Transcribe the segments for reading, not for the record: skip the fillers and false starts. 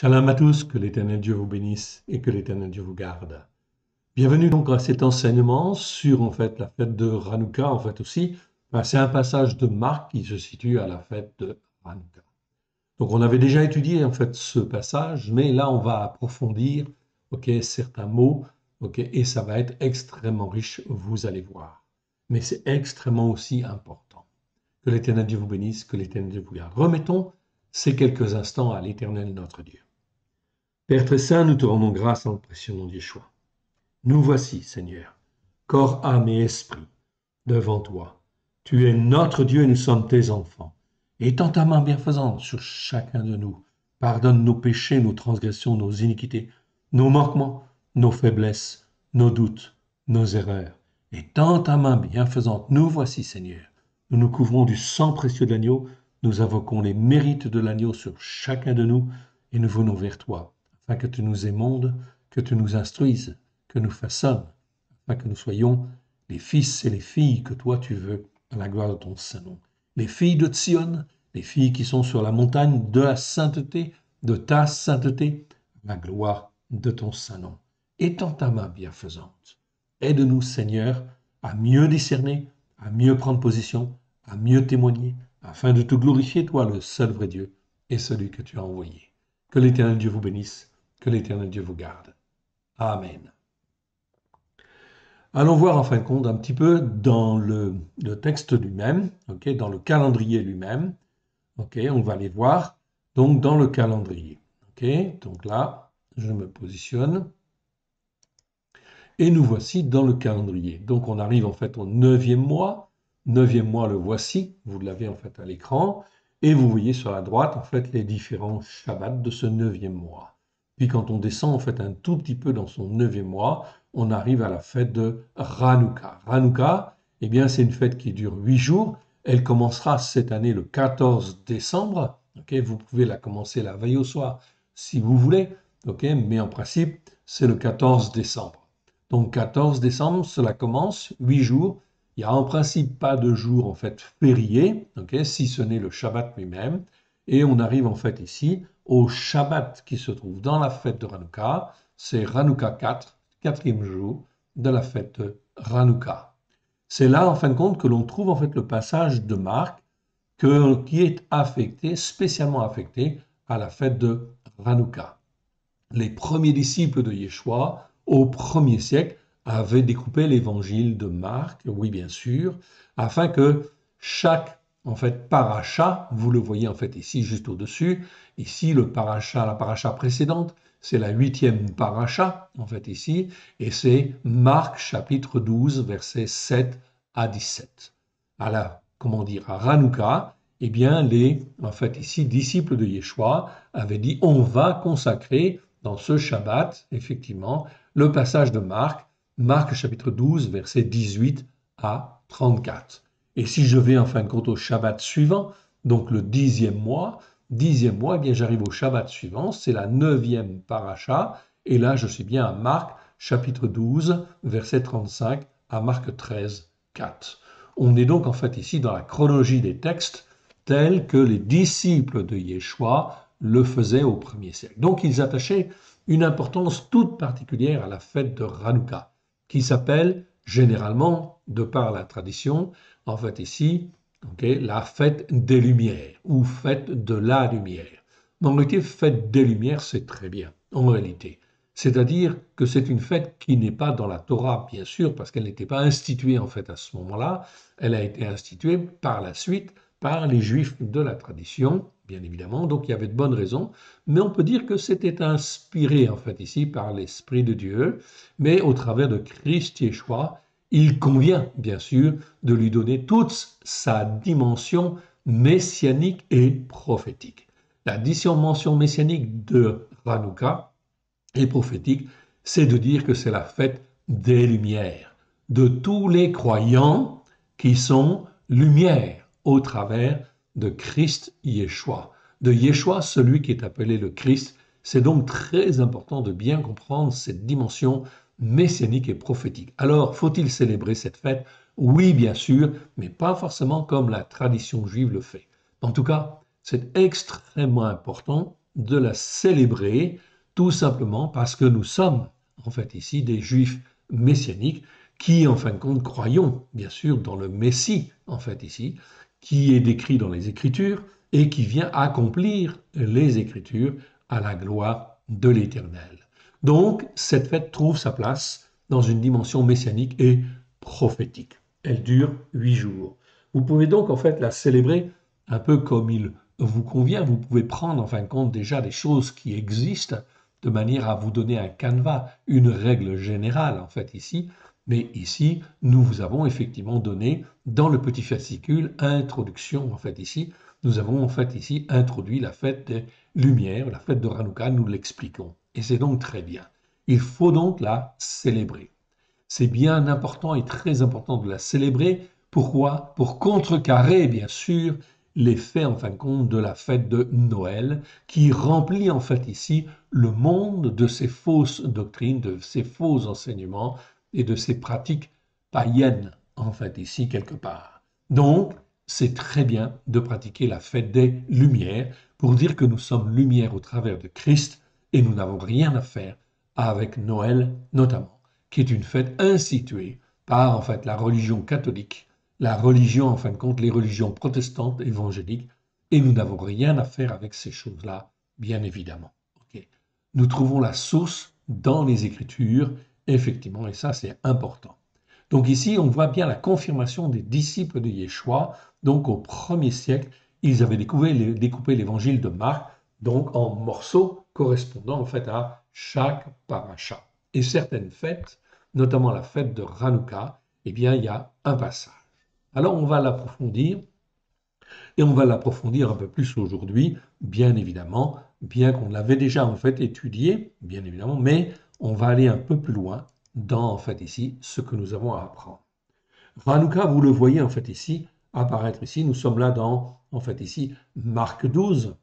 Shalom à tous, que l'Éternel Dieu vous bénisse et que l'Éternel Dieu vous garde. Bienvenue donc à cet enseignement sur la fête de Hanouka aussi. C'est un passage de Marc qui se situe à la fête de Hanouka. Donc on avait déjà étudié ce passage, mais là on va approfondir certains mots et ça va être extrêmement riche, vous allez voir. Mais c'est extrêmement aussi important. Que l'Éternel Dieu vous bénisse, que l'Éternel Dieu vous garde. Remettons ces quelques instants à l'Éternel notre Dieu. Père très saint, nous te rendons grâce en le précieux nom de Yeshua. Nous voici, Seigneur, corps, âme et esprit, devant toi. Tu es notre Dieu et nous sommes tes enfants. Étends ta main bienfaisante sur chacun de nous. Pardonne nos péchés, nos transgressions, nos iniquités, nos manquements, nos faiblesses, nos doutes, nos erreurs. Étends ta main bienfaisante. Nous voici, Seigneur. Nous nous couvrons du sang précieux de l'agneau. Nous invoquons les mérites de l'agneau sur chacun de nous et nous venons vers toi, afin que tu nous émondes, que tu nous instruises, que nous façonnes, afin que nous soyons les fils et les filles que toi tu veux, à la gloire de ton Saint-Nom. Les filles de Sion, les filles qui sont sur la montagne de la sainteté, de ta sainteté, à la gloire de ton Saint-Nom. Étends ta main bienfaisante. Aide-nous, Seigneur, à mieux discerner, à mieux prendre position, à mieux témoigner, afin de te glorifier, toi, le seul vrai Dieu, et celui que tu as envoyé. Que l'Éternel Dieu vous bénisse, que l'Éternel Dieu vous garde. Amen. Allons voir en fin de compte un petit peu dans le texte lui-même, dans le calendrier lui-même. On va aller voir donc dans le calendrier. Donc là, je me positionne. Et nous voici dans le calendrier. Donc on arrive au 9e mois. 9e mois, le voici. Vous l'avez à l'écran. Et vous voyez sur la droite les différents Shabbats de ce 9e mois. Puis quand on descend un tout petit peu dans son 9e mois, on arrive à la fête de Hanouka. Hanouka, c'est une fête qui dure 8 jours. Elle commencera cette année le 14 décembre. Vous pouvez la commencer la veille au soir si vous voulez. Mais en principe, c'est le 14 décembre. Donc 14 décembre, cela commence 8 jours. Il n'y a en principe pas de jour férié, si ce n'est le Shabbat lui-même. Et on arrive ici au Shabbat qui se trouve dans la fête de Hanouka. C'est Hanouka 4, 4e jour de la fête de Hanouka. C'est là, en fin de compte, que l'on trouve le passage de Marc qui est spécialement affecté à la fête de Hanouka. Les premiers disciples de Yeshua, au 1er siècle, avaient découpé l'évangile de Marc, oui bien sûr, afin que chaque paracha, vous le voyez ici juste au-dessus, ici la paracha précédente, c'est la 8e paracha ici, et c'est Marc chapitre 12 versets 7 à 17. À Hanouka, les disciples de Yeshua avaient dit on va consacrer dans ce Shabbat, effectivement, le passage de Marc chapitre 12, versets 18 à 34. Et si je vais au Shabbat suivant, donc le 10e mois, j'arrive au Shabbat suivant, c'est la 9e paracha, et là je suis bien à Marc chapitre 12, verset 35 à Marc 13, 4. On est donc ici dans la chronologie des textes tels que les disciples de Yeshua le faisaient au 1er siècle. Donc ils attachaient une importance toute particulière à la fête de Hanouka, qui s'appelle généralement, de par la tradition, ici, la fête des Lumières, ou fête de la lumière. Mais en réalité, fête des Lumières, c'est très bien, en réalité. C'est-à-dire que c'est une fête qui n'est pas dans la Torah, bien sûr, parce qu'elle n'était pas instituée à ce moment-là. Elle a été instituée par la suite par les Juifs de la tradition, bien évidemment, donc il y avait de bonnes raisons, mais on peut dire que c'était inspiré ici par l'Esprit de Dieu, mais au travers de Christ Yeshua, il convient bien sûr de lui donner toute sa dimension messianique et prophétique. La dimension messianique de Hanouka et prophétique, c'est de dire que c'est la fête des Lumières, de tous les croyants qui sont lumière au travers de Christ Yeshua. De Yeshua, celui qui est appelé le Christ. C'est donc très important de bien comprendre cette dimension messianique et prophétique. Alors, faut-il célébrer cette fête? Oui, bien sûr, mais pas forcément comme la tradition juive le fait. En tout cas, c'est extrêmement important de la célébrer, tout simplement parce que nous sommes, en fait, ici, des Juifs messianiques qui, en fin de compte, croyons, bien sûr, dans le Messie, en fait, ici, qui est décrit dans les Écritures et qui vient accomplir les Écritures à la gloire de l'Éternel. Donc, cette fête trouve sa place dans une dimension messianique et prophétique. Elle dure 8 jours. Vous pouvez donc en fait la célébrer un peu comme il vous convient. Vous pouvez prendre en fin de compte déjà des choses qui existent de manière à vous donner un canevas, une règle générale en fait ici. Mais ici, nous vous avons effectivement donné dans le petit fascicule introduction en fait ici. Nous avons en fait ici introduit la fête des Lumières, la fête de Hanouka, nous l'expliquons. Et c'est donc très bien. Il faut donc la célébrer. C'est bien important et très important de la célébrer. Pourquoi? Pour contrecarrer, bien sûr, l'effet, en fin de compte, de la fête de Noël, qui remplit, en fait, ici, le monde de ces fausses doctrines, de ces faux enseignements et de ces pratiques païennes, en fait, ici, quelque part. Donc, c'est très bien de pratiquer la fête des Lumières pour dire que nous sommes lumière au travers de Christ et nous n'avons rien à faire avec Noël, notamment, qui est une fête instituée par en fait la religion catholique, la religion en fin de compte, les religions protestantes évangéliques, et nous n'avons rien à faire avec ces choses-là, bien évidemment. Okay. Nous trouvons la source dans les Écritures, effectivement, et ça c'est important. Donc ici, on voit bien la confirmation des disciples de Yeshua. Donc au 1er siècle, ils avaient découpé l'évangile de Marc donc en morceaux correspondant en fait à chaque paracha. Et certaines fêtes, notamment la fête de Hanouka, eh bien il y a un passage. Alors on va l'approfondir et on va l'approfondir un peu plus aujourd'hui, bien évidemment, bien qu'on l'avait déjà en fait étudié, bien évidemment, mais on va aller un peu plus loin dans en fait ici ce que nous avons à apprendre. Hanouka, vous le voyez en fait ici apparaître ici. Nous sommes là dans en fait ici Marc 12,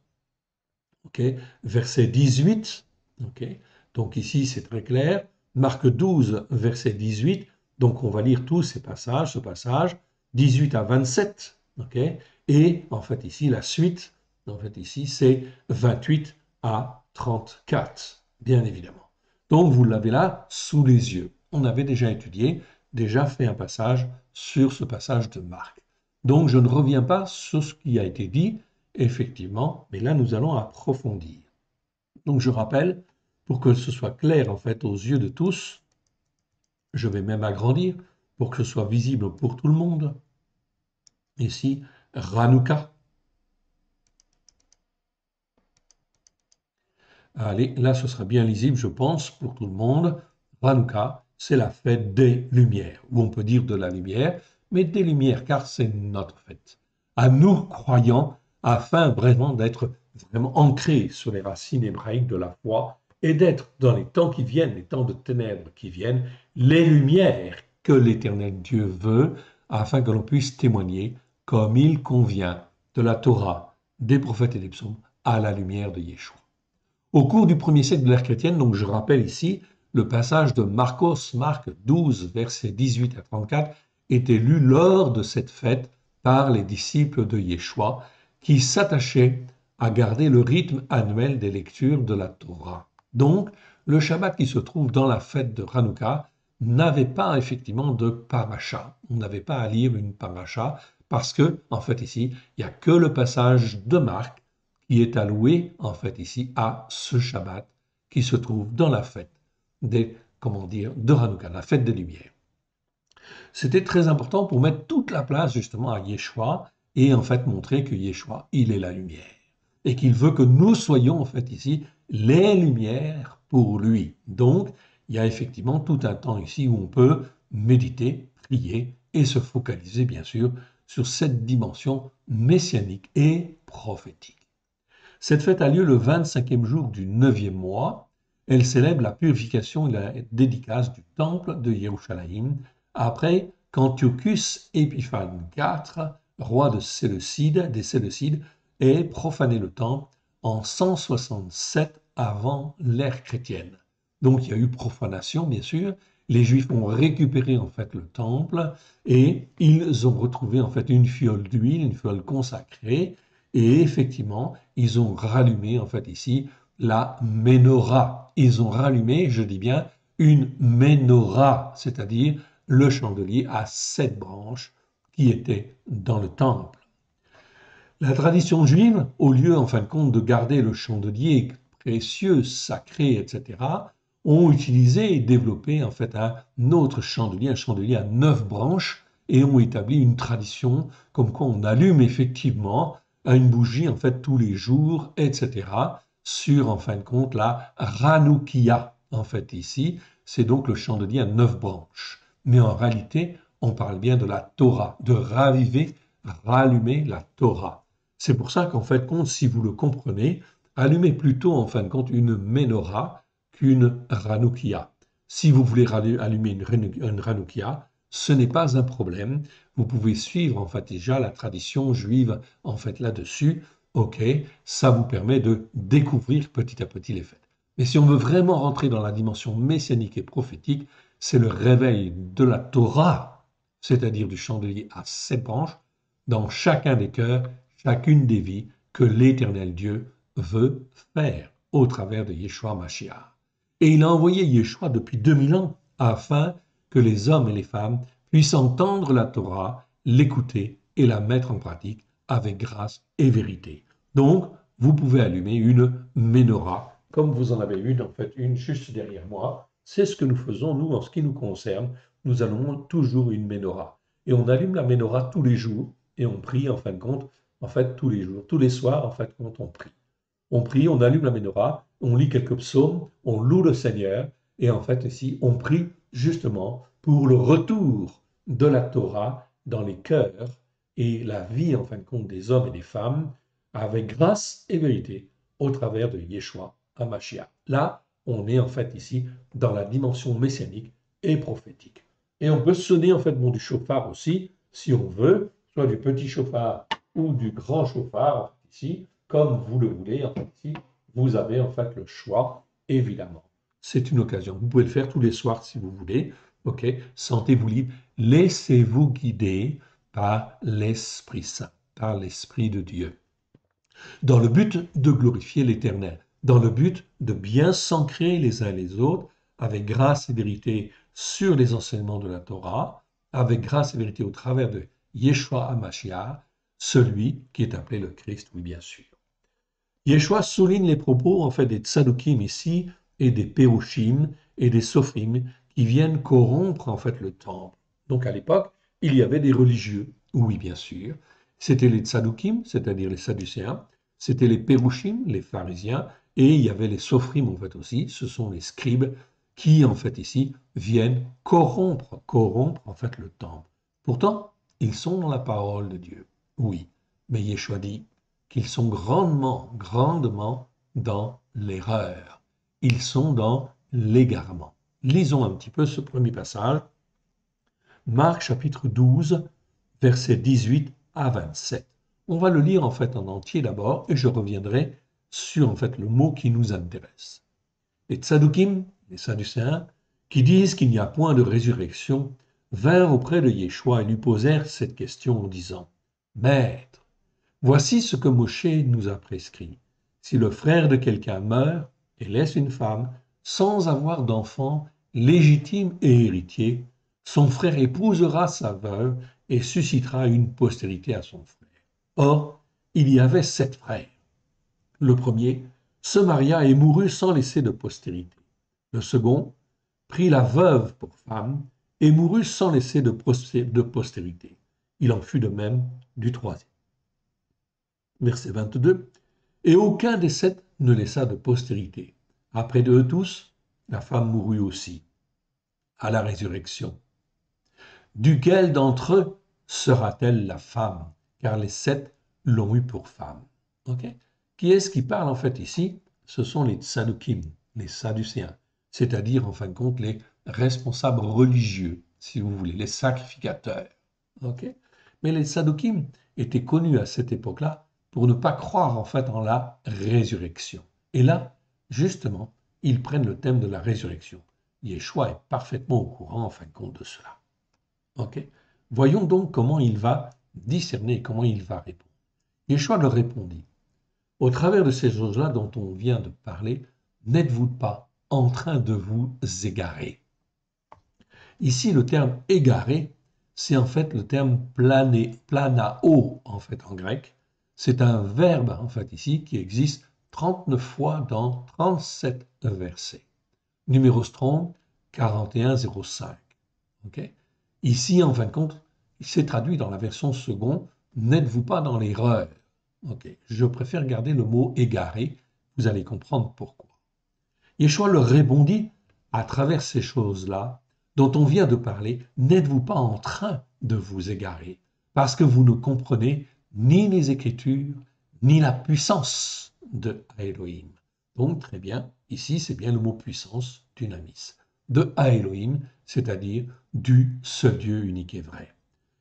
okay, verset 18. Okay. Donc ici c'est très clair. Marc 12, verset 18. Donc on va lire tous ces passages, ce passage 18 à 27. Okay. Et en fait ici la suite, en fait ici c'est 28 à 34, bien évidemment. Donc vous l'avez là sous les yeux. On avait déjà étudié, déjà fait un passage sur ce passage de Marc. Donc je ne reviens pas sur ce qui a été dit, effectivement, mais là nous allons approfondir. Donc je rappelle, pour que ce soit clair en fait aux yeux de tous, je vais même agrandir pour que ce soit visible pour tout le monde. Ici, Hanouka. Allez, là ce sera bien lisible, je pense, pour tout le monde. Hanouka, c'est la fête des Lumières, ou on peut dire de la lumière, mais des Lumières, car c'est notre fête. À nous, croyants, afin vraiment d'être vraiment ancrés sur les racines hébraïques de la foi et d'être dans les temps qui viennent, les temps de ténèbres qui viennent, les lumières que l'Éternel Dieu veut, afin que l'on puisse témoigner comme il convient de la Torah, des prophètes et des psaumes, à la lumière de Yeshua. Au cours du 1er siècle de l'ère chrétienne, donc je rappelle ici, le passage de Marc 12, versets 18 à 34, était lu lors de cette fête par les disciples de Yeshua, qui s'attachaient à garder le rythme annuel des lectures de la Torah. Donc, le Shabbat qui se trouve dans la fête de Hanouka n'avait pas effectivement de paracha. On n'avait pas à lire une paracha parce que, en fait, ici, il n'y a que le passage de Marc qui est alloué, en fait, ici, à ce Shabbat qui se trouve dans la fête des, comment dire, de Hanouka, la fête des Lumières. C'était très important pour mettre toute la place, justement, à Yeshua et, en fait, montrer que Yeshua, il est la lumière et qu'il veut que nous soyons, en fait, ici, les lumières pour lui. Donc, il y a effectivement tout un temps ici où on peut méditer, prier et se focaliser, bien sûr, sur cette dimension messianique et prophétique. Cette fête a lieu le 25e jour du 9e mois. Elle célèbre la purification et la dédicace du temple de Yerushalayim après qu'Antiochus Épiphane IV, roi des Séleucides, ait profané le temple en 167 avant l'ère chrétienne. Donc il y a eu profanation, bien sûr. Les Juifs ont récupéré en fait le temple et ils ont retrouvé en fait une fiole d'huile, une fiole consacrée. Et effectivement, ils ont rallumé en fait ici la menorah. Ils ont rallumé, je dis bien, une menorah, c'est-à-dire le chandelier à 7 branches qui était dans le temple. La tradition juive, au lieu en fin de compte de garder le chandelier précieux, sacré, etc., ont utilisé et développé en fait un autre chandelier, un chandelier à 9 branches, et ont établi une tradition comme quoi on allume effectivement une bougie en fait tous les jours, etc. sur en fin de compte la Hanoukia en fait ici, c'est donc le chandelier à 9 branches. Mais en réalité, on parle bien de la Torah, de raviver, rallumer la Torah. C'est pour ça qu'en fin de compte, si vous le comprenez, allumez plutôt en fin de compte une menorah qu'une Hanoukia. Si vous voulez allumer une Hanoukia, ce n'est pas un problème. Vous pouvez suivre en fait déjà la tradition juive en fait là-dessus. Ok, ça vous permet de découvrir petit à petit les fêtes. Mais si on veut vraiment rentrer dans la dimension messianique et prophétique, c'est le réveil de la Torah, c'est-à-dire du chandelier à 7 branches, dans chacun des cœurs, chacune des vies que l'Éternel Dieu veut faire au travers de Yeshua Mashiach. Et il a envoyé Yeshua depuis 2000 ans afin que les hommes et les femmes puissent entendre la Torah, l'écouter et la mettre en pratique avec grâce et vérité. Donc, vous pouvez allumer une menorah, comme vous en avez une, en fait, une juste derrière moi. C'est ce que nous faisons, nous, en ce qui nous concerne. Nous allumons toujours une menorah. Et on allume la menorah tous les jours et on prie, en fin de compte, en fait, tous les jours. Tous les soirs, en fait, quand on prie. On prie, on allume la menorah, on lit quelques psaumes, on loue le Seigneur, et en fait, ici, on prie justement pour le retour de la Torah dans les cœurs et la vie, en fin de compte, des hommes et des femmes, avec grâce et vérité, au travers de Yeshua HaMashiach. Là, on est en fait ici dans la dimension messianique et prophétique. Et on peut sonner en fait du chauffard aussi, si on veut, soit du petit chauffard ou du grand chauffard, ici, comme vous le voulez. En fait, ici, vous avez en fait le choix, évidemment. C'est une occasion. Vous pouvez le faire tous les soirs si vous voulez. Ok, sentez-vous libre. Laissez-vous guider par l'Esprit Saint, par l'Esprit de Dieu, dans le but de glorifier l'Éternel, dans le but de bien s'ancrer les uns les autres, avec grâce et vérité sur les enseignements de la Torah, avec grâce et vérité au travers de Yeshua HaMashiach, celui qui est appelé le Christ, oui bien sûr. Yeshua souligne les propos en fait des tsadukim ici et des perushim et des sophrim qui viennent corrompre en fait le temple. Donc à l'époque, il y avait des religieux, oui bien sûr. C'était les tsadukim, c'est-à-dire les sadducéens, c'était les perushim, les pharisiens, et il y avait les sophrim en fait aussi, ce sont les scribes qui en fait ici viennent corrompre en fait le temple. Pourtant, ils sont dans la parole de Dieu, oui, mais Yeshua dit qu'ils sont grandement dans l'erreur. Ils sont dans l'égarement. Lisons un petit peu ce premier passage. Marc chapitre 12, versets 18 à 27. On va le lire en fait en entier d'abord et je reviendrai sur en fait le mot qui nous intéresse. Les tsadukim, les sadducéens, qui disent qu'il n'y a point de résurrection, vinrent auprès de Yeshua et lui posèrent cette question en disant: Maître, voici ce que Moshe nous a prescrit. Si le frère de quelqu'un meurt et laisse une femme sans avoir d'enfant légitime et héritier, son frère épousera sa veuve et suscitera une postérité à son frère. Or, il y avait 7 frères. Le premier se maria et mourut sans laisser de postérité. Le second prit la veuve pour femme et mourut sans laisser de postérité. Il en fut de même du troisième. Verset 22. Et aucun des 7 ne laissa de postérité. Après d'eux tous, la femme mourut aussi, à la résurrection. Duquel d'entre eux sera-t-elle la femme? Car les 7 l'ont eue pour femme. Okay? Qui est-ce qui parle en fait ici? Ce sont les tsadukim, les sadducéens, c'est-à-dire en fin de compte les responsables religieux, si vous voulez, les sacrificateurs. Okay? Mais les tsadukim étaient connus à cette époque-là pour ne pas croire en fait en la résurrection. Et là, justement, ils prennent le thème de la résurrection. Yeshua est parfaitement au courant en fin de compte de cela. Okay? Voyons donc comment il va discerner, comment il va répondre. Yeshua leur répondit, au travers de ces choses-là dont on vient de parler, n'êtes-vous pas en train de vous égarer? Ici, le terme égaré, c'est en fait le terme planao, en fait, en grec. C'est un verbe, en fait, ici, qui existe 39 fois dans 37 versets. Numéro Strong 4105. Okay. Ici, en fin de compte, c'est traduit dans la version seconde, n'êtes-vous pas dans l'erreur? Okay. Je préfère garder le mot égaré, vous allez comprendre pourquoi. Yeshua leur répondit, à travers ces choses-là, dont on vient de parler, n'êtes-vous pas en train de vous égarer, parce que vous ne comprenez ni les Écritures, ni la puissance de Elohim. Donc, très bien, ici, c'est bien le mot puissance, dunamis, de Elohim, c'est-à-dire du seul Dieu unique et vrai.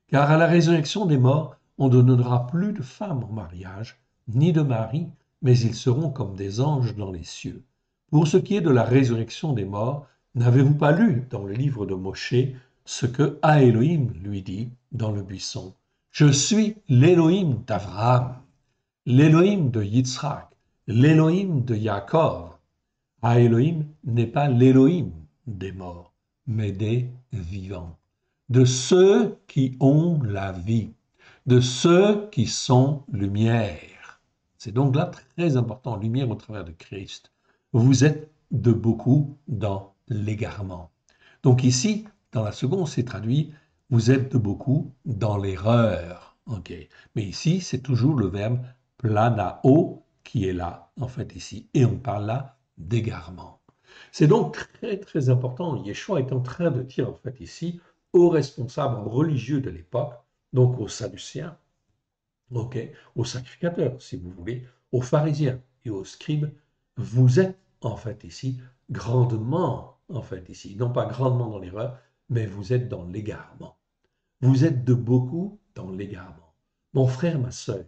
Car à la résurrection des morts, on ne donnera plus de femmes en mariage, ni de mari, mais ils seront comme des anges dans les cieux. Pour ce qui est de la résurrection des morts, n'avez-vous pas lu dans le livre de Moshé ce que Elohim lui dit dans le buisson? Je suis l'Elohim d'Abraham, l'Elohim de Yitzhak, l'Elohim de Yaakov. Elohim n'est pas l'Elohim des morts, mais des vivants, de ceux qui ont la vie, de ceux qui sont lumière. C'est donc là très important, lumière au travers de Christ. Vous êtes de beaucoup dans l'égarement. Donc ici, dans la seconde, c'est traduit, vous êtes de beaucoup dans l'erreur. Okay. Mais ici, c'est toujours le verbe planao qui est là, en fait, ici. Et on parle là d'égarement. C'est donc très, très important. Yeshua est en train de dire, en fait, ici, aux responsables religieux de l'époque, donc aux Sadducéens, okay, aux sacrificateurs, si vous voulez, aux pharisiens et aux scribes, vous êtes, en fait, ici, grandement, en fait, ici, non pas grandement dans l'erreur, mais vous êtes dans l'égarement. Vous êtes de beaucoup dans l'égarement. Mon frère, ma sœur,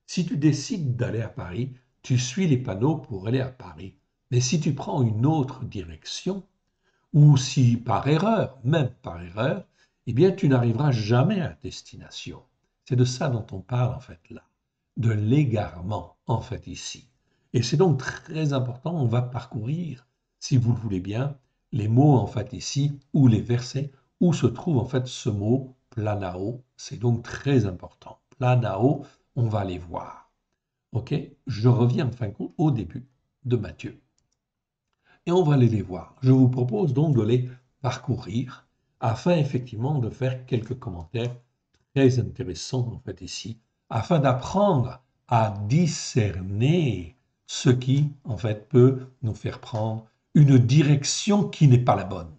si tu décides d'aller à Paris, tu suis les panneaux pour aller à Paris. Mais si tu prends une autre direction, ou si par erreur, même par erreur, eh bien tu n'arriveras jamais à destination. C'est de ça dont on parle en fait là, de l'égarement en fait ici. Et c'est donc très important, on va parcourir, si vous le voulez bien, les mots en fait ici, ou les versets, où se trouve en fait ce mot planao. C'est donc très important. Planao, on va les voir. Ok, je reviens en fin de compte au début de Matthieu. Et on va aller les voir. Je vous propose donc de les parcourir afin effectivement de faire quelques commentaires très intéressants en fait ici, afin d'apprendre à discerner ce qui en fait peut nous faire prendre une direction qui n'est pas la bonne.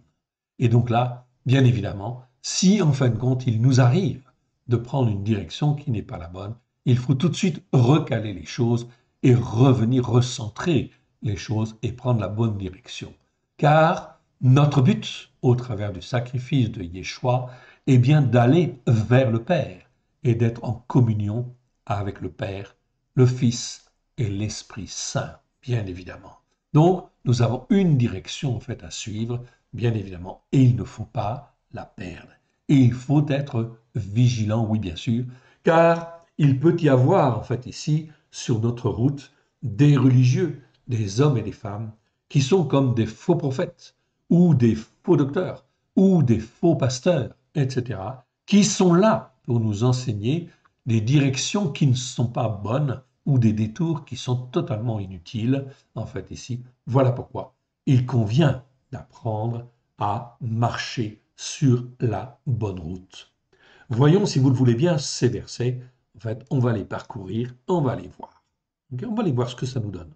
Et donc là, bien évidemment, si en fin de compte il nous arrive de prendre une direction qui n'est pas la bonne, il faut tout de suite recaler les choses et revenir recentrer les choses et prendre la bonne direction. Car notre but, au travers du sacrifice de Yeshua, est bien d'aller vers le Père et d'être en communion avec le Père, le Fils et l'Esprit Saint, bien évidemment. Donc, nous avons une direction en fait à suivre, bien évidemment, et il ne faut pas la perdre. Et il faut être vigilant, oui, bien sûr, car il peut y avoir en fait ici, sur notre route, des religieux, des hommes et des femmes qui sont comme des faux prophètes ou des faux docteurs ou des faux pasteurs, etc., qui sont là pour nous enseigner des directions qui ne sont pas bonnes ou des détours qui sont totalement inutiles. En fait, ici, voilà pourquoi il convient d'apprendre à marcher sur la bonne route. Voyons, si vous le voulez bien, ces versets. En fait, on va les parcourir, on va les voir. Okay, on va aller voir ce que ça nous donne.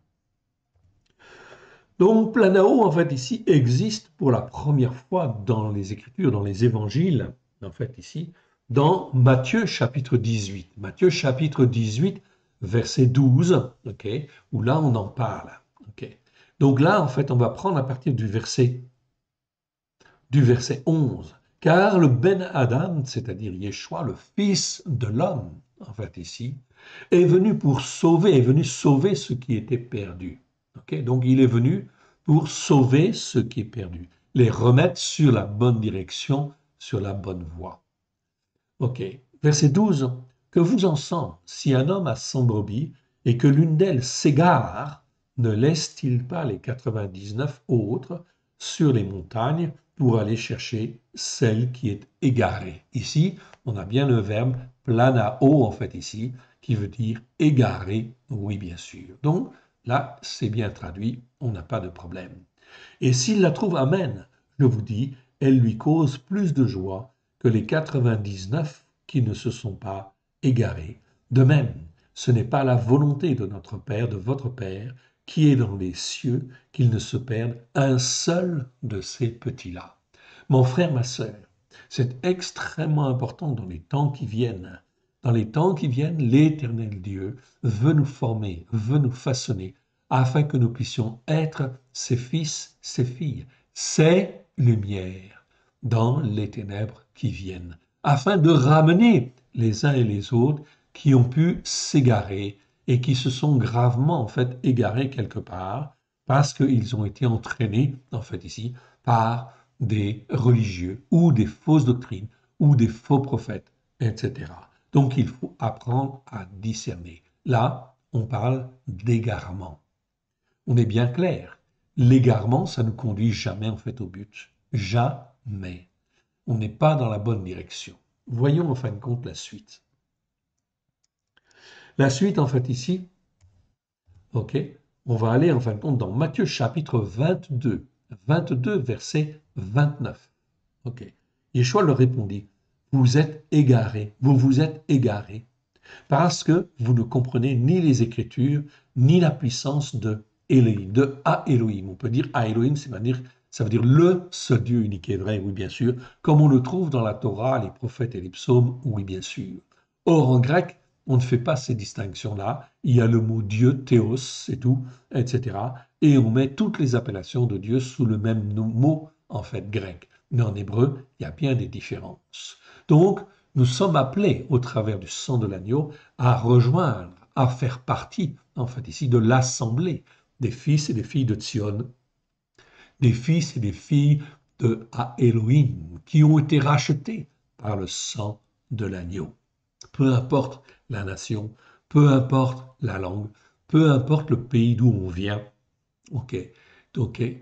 Donc, Planao, en fait, ici, existe pour la première fois dans les Écritures, dans les Évangiles, en fait, ici, dans Matthieu chapitre 18. Matthieu chapitre 18, verset 12, okay, où là, on en parle. Okay. Donc là, en fait, on va prendre à partir du verset 11. Car le Ben Adam, c'est-à-dire Yeshua, le Fils de l'homme, en fait, ici, est venu sauver ce qui était perdu. Okay? Donc, il est venu pour sauver ce qui est perdu, les remettre sur la bonne direction, sur la bonne voie. Ok, verset 12. Que vous ensemble, si un homme a 100 brebis et que l'une d'elles s'égare, ne laisse-t-il pas les 99 autres sur les montagnes pour aller chercher celle qui est égarée? Ici, on a bien le verbe planao, en fait, ici, qui veut dire égaré, oui, bien sûr. Donc, là, c'est bien traduit, on n'a pas de problème. Et s'il la trouve amène, je vous dis, elle lui cause plus de joie que les 99 qui ne se sont pas égarés. De même, ce n'est pas la volonté de notre Père, de votre Père, qui est dans les cieux, qu'il ne se perde un seul de ces petits-là. Mon frère, ma sœur, c'est extrêmement important dans les temps qui viennent. Dans les temps qui viennent, l'Éternel Dieu veut nous former, veut nous façonner, afin que nous puissions être ses fils, ses filles, ses lumières dans les ténèbres qui viennent, afin de ramener les uns et les autres qui ont pu s'égarer et qui se sont gravement en fait égarés quelque part parce qu'ils ont été entraînés en fait ici par des religieux ou des fausses doctrines ou des faux prophètes, etc. Donc il faut apprendre à discerner. Là, on parle d'égarement. On est bien clair. L'égarement, ça ne conduit jamais en fait au but. Jamais. On n'est pas dans la bonne direction. Voyons en fin de compte la suite. La suite, en fait, ici, ok, on va aller en fin de compte dans Matthieu chapitre 22, 22 verset 29. Ok. Yeshua leur répondit, vous êtes égarés, vous vous êtes égarés, parce que vous ne comprenez ni les Écritures, ni la puissance de Elohim, de A Elohim. On peut dire A Elohim, ça veut dire le seul Dieu unique et vrai, oui bien sûr, comme on le trouve dans la Torah, les prophètes et les psaumes, oui bien sûr. Or en grec, on ne fait pas ces distinctions-là. Il y a le mot Dieu, théos, c'est tout, etc. Et on met toutes les appellations de Dieu sous le même mot, en fait, grec. Mais en hébreu, il y a bien des différences. Donc, nous sommes appelés, au travers du sang de l'agneau, à rejoindre, à faire partie, en fait, ici, de l'assemblée des fils et des filles de Tzion, des fils et des filles de Elohim, qui ont été rachetés par le sang de l'agneau. Peu importe la nation, peu importe la langue, peu importe le pays d'où on vient, ok,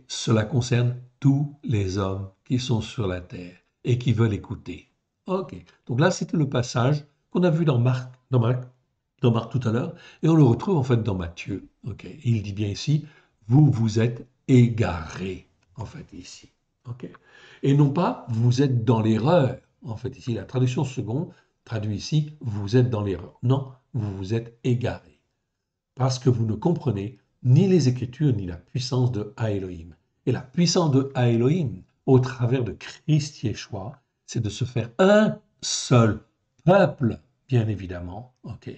cela concerne tous les hommes qui sont sur la terre et qui veulent écouter. Ok, donc là c'était le passage qu'on a vu dans Marc, dans Marc tout à l'heure, et on le retrouve en fait dans Matthieu. Ok, il dit bien ici, vous vous êtes égarés, en fait ici. Ok, et non pas vous êtes dans l'erreur. En fait ici, la traduction seconde traduit ici, vous êtes dans l'erreur. Non, vous vous êtes égarés parce que vous ne comprenez ni les Écritures ni la puissance de Elohim. Et la puissance de Elohim, au travers de Christ Yeshua, c'est de se faire un seul peuple, bien évidemment, ok,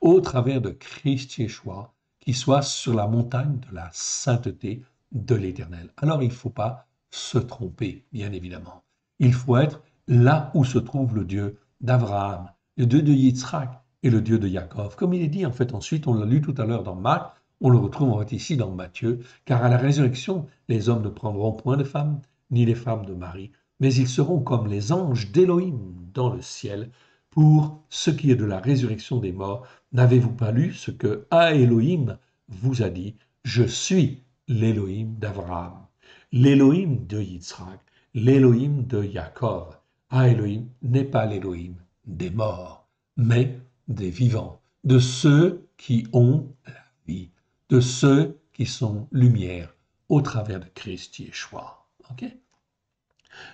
au travers de Christ Yeshua, qui soit sur la montagne de la sainteté de l'Éternel. Alors il ne faut pas se tromper, bien évidemment. Il faut être là où se trouve le Dieu d'Abraham, le Dieu de Yitzhak, et le Dieu de Jacob. Comme il est dit en fait ensuite, on l'a lu tout à l'heure dans Marc, on le retrouve en fait ici dans Matthieu, car à la résurrection, les hommes ne prendront point de femmes, ni les femmes de Marie, mais ils seront comme les anges d'Élohim dans le ciel. Pour ce qui est de la résurrection des morts, n'avez-vous pas lu ce que Elohim vous a dit? Je suis l'Élohim d'Abraham, l'Élohim de Yitzhak, l'Élohim de Jacob. Elohim n'est pas l'Élohim des morts, mais des vivants, de ceux qui ont la vie, de ceux qui sont lumière au travers de Christ Yeshua. Okay?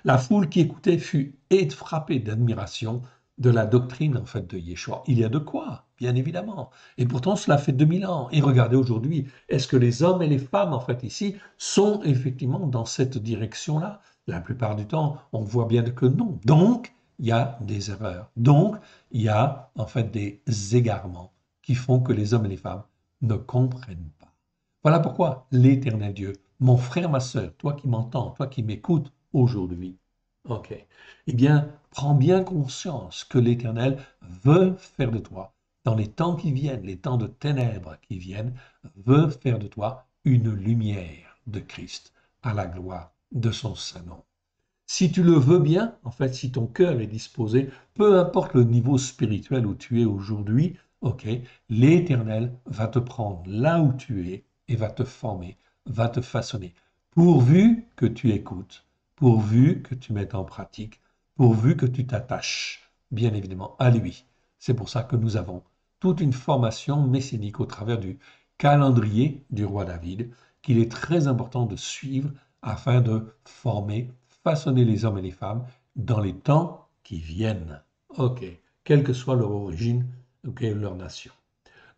La foule qui écoutait fut frappée d'admiration de la doctrine en fait de Yeshua. Il y a de quoi, bien évidemment. Et pourtant, cela fait 2000 ans. Et regardez aujourd'hui, est-ce que les hommes et les femmes en fait ici sont effectivement dans cette direction-là? La plupart du temps, on voit bien que non. Donc, il y a des erreurs. Donc, il y a en fait des égarements qui font que les hommes et les femmes ne comprennent pas. Voilà pourquoi l'Éternel Dieu, mon frère, ma sœur, toi qui m'entends, toi qui m'écoutes aujourd'hui, ok, eh bien, prends bien conscience que l'Éternel veut faire de toi, dans les temps qui viennent, les temps de ténèbres qui viennent, veut faire de toi une lumière de Christ à la gloire de son Saint nom. Si tu le veux bien, en fait, si ton cœur est disposé, peu importe le niveau spirituel où tu es aujourd'hui, ok, l'Éternel va te prendre là où tu es et va te former, va te façonner, pourvu que tu écoutes, pourvu que tu mettes en pratique, pourvu que tu t'attaches, bien évidemment, à lui. C'est pour ça que nous avons toute une formation messianique au travers du calendrier du roi David, qu'il est très important de suivre afin de former, façonner les hommes et les femmes dans les temps qui viennent. Ok, quelle que soit leur origine, ok, leur nation.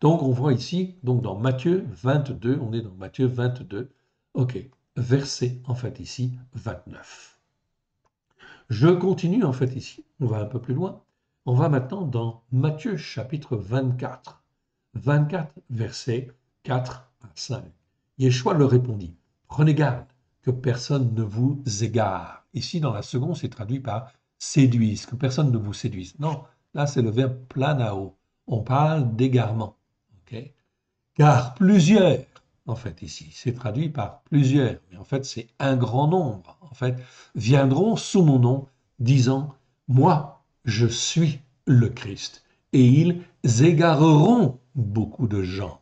Donc on voit ici, donc dans Matthieu 22, on est dans Matthieu 22, ok, verset en fait ici 29. Je continue en fait ici, on va un peu plus loin. On va maintenant dans Matthieu chapitre 24, 24 versets 4 à 5. Yeshua leur répondit, prenez garde que personne ne vous égare. Ici dans la seconde, c'est traduit par séduise, que personne ne vous séduise. Non, là c'est le verbe planao. On parle d'égarement. Okay? Car plusieurs, en fait ici, c'est traduit par plusieurs, mais en fait c'est un grand nombre, en fait, viendront sous mon nom, disant, moi, je suis le Christ. Et ils égareront beaucoup de gens.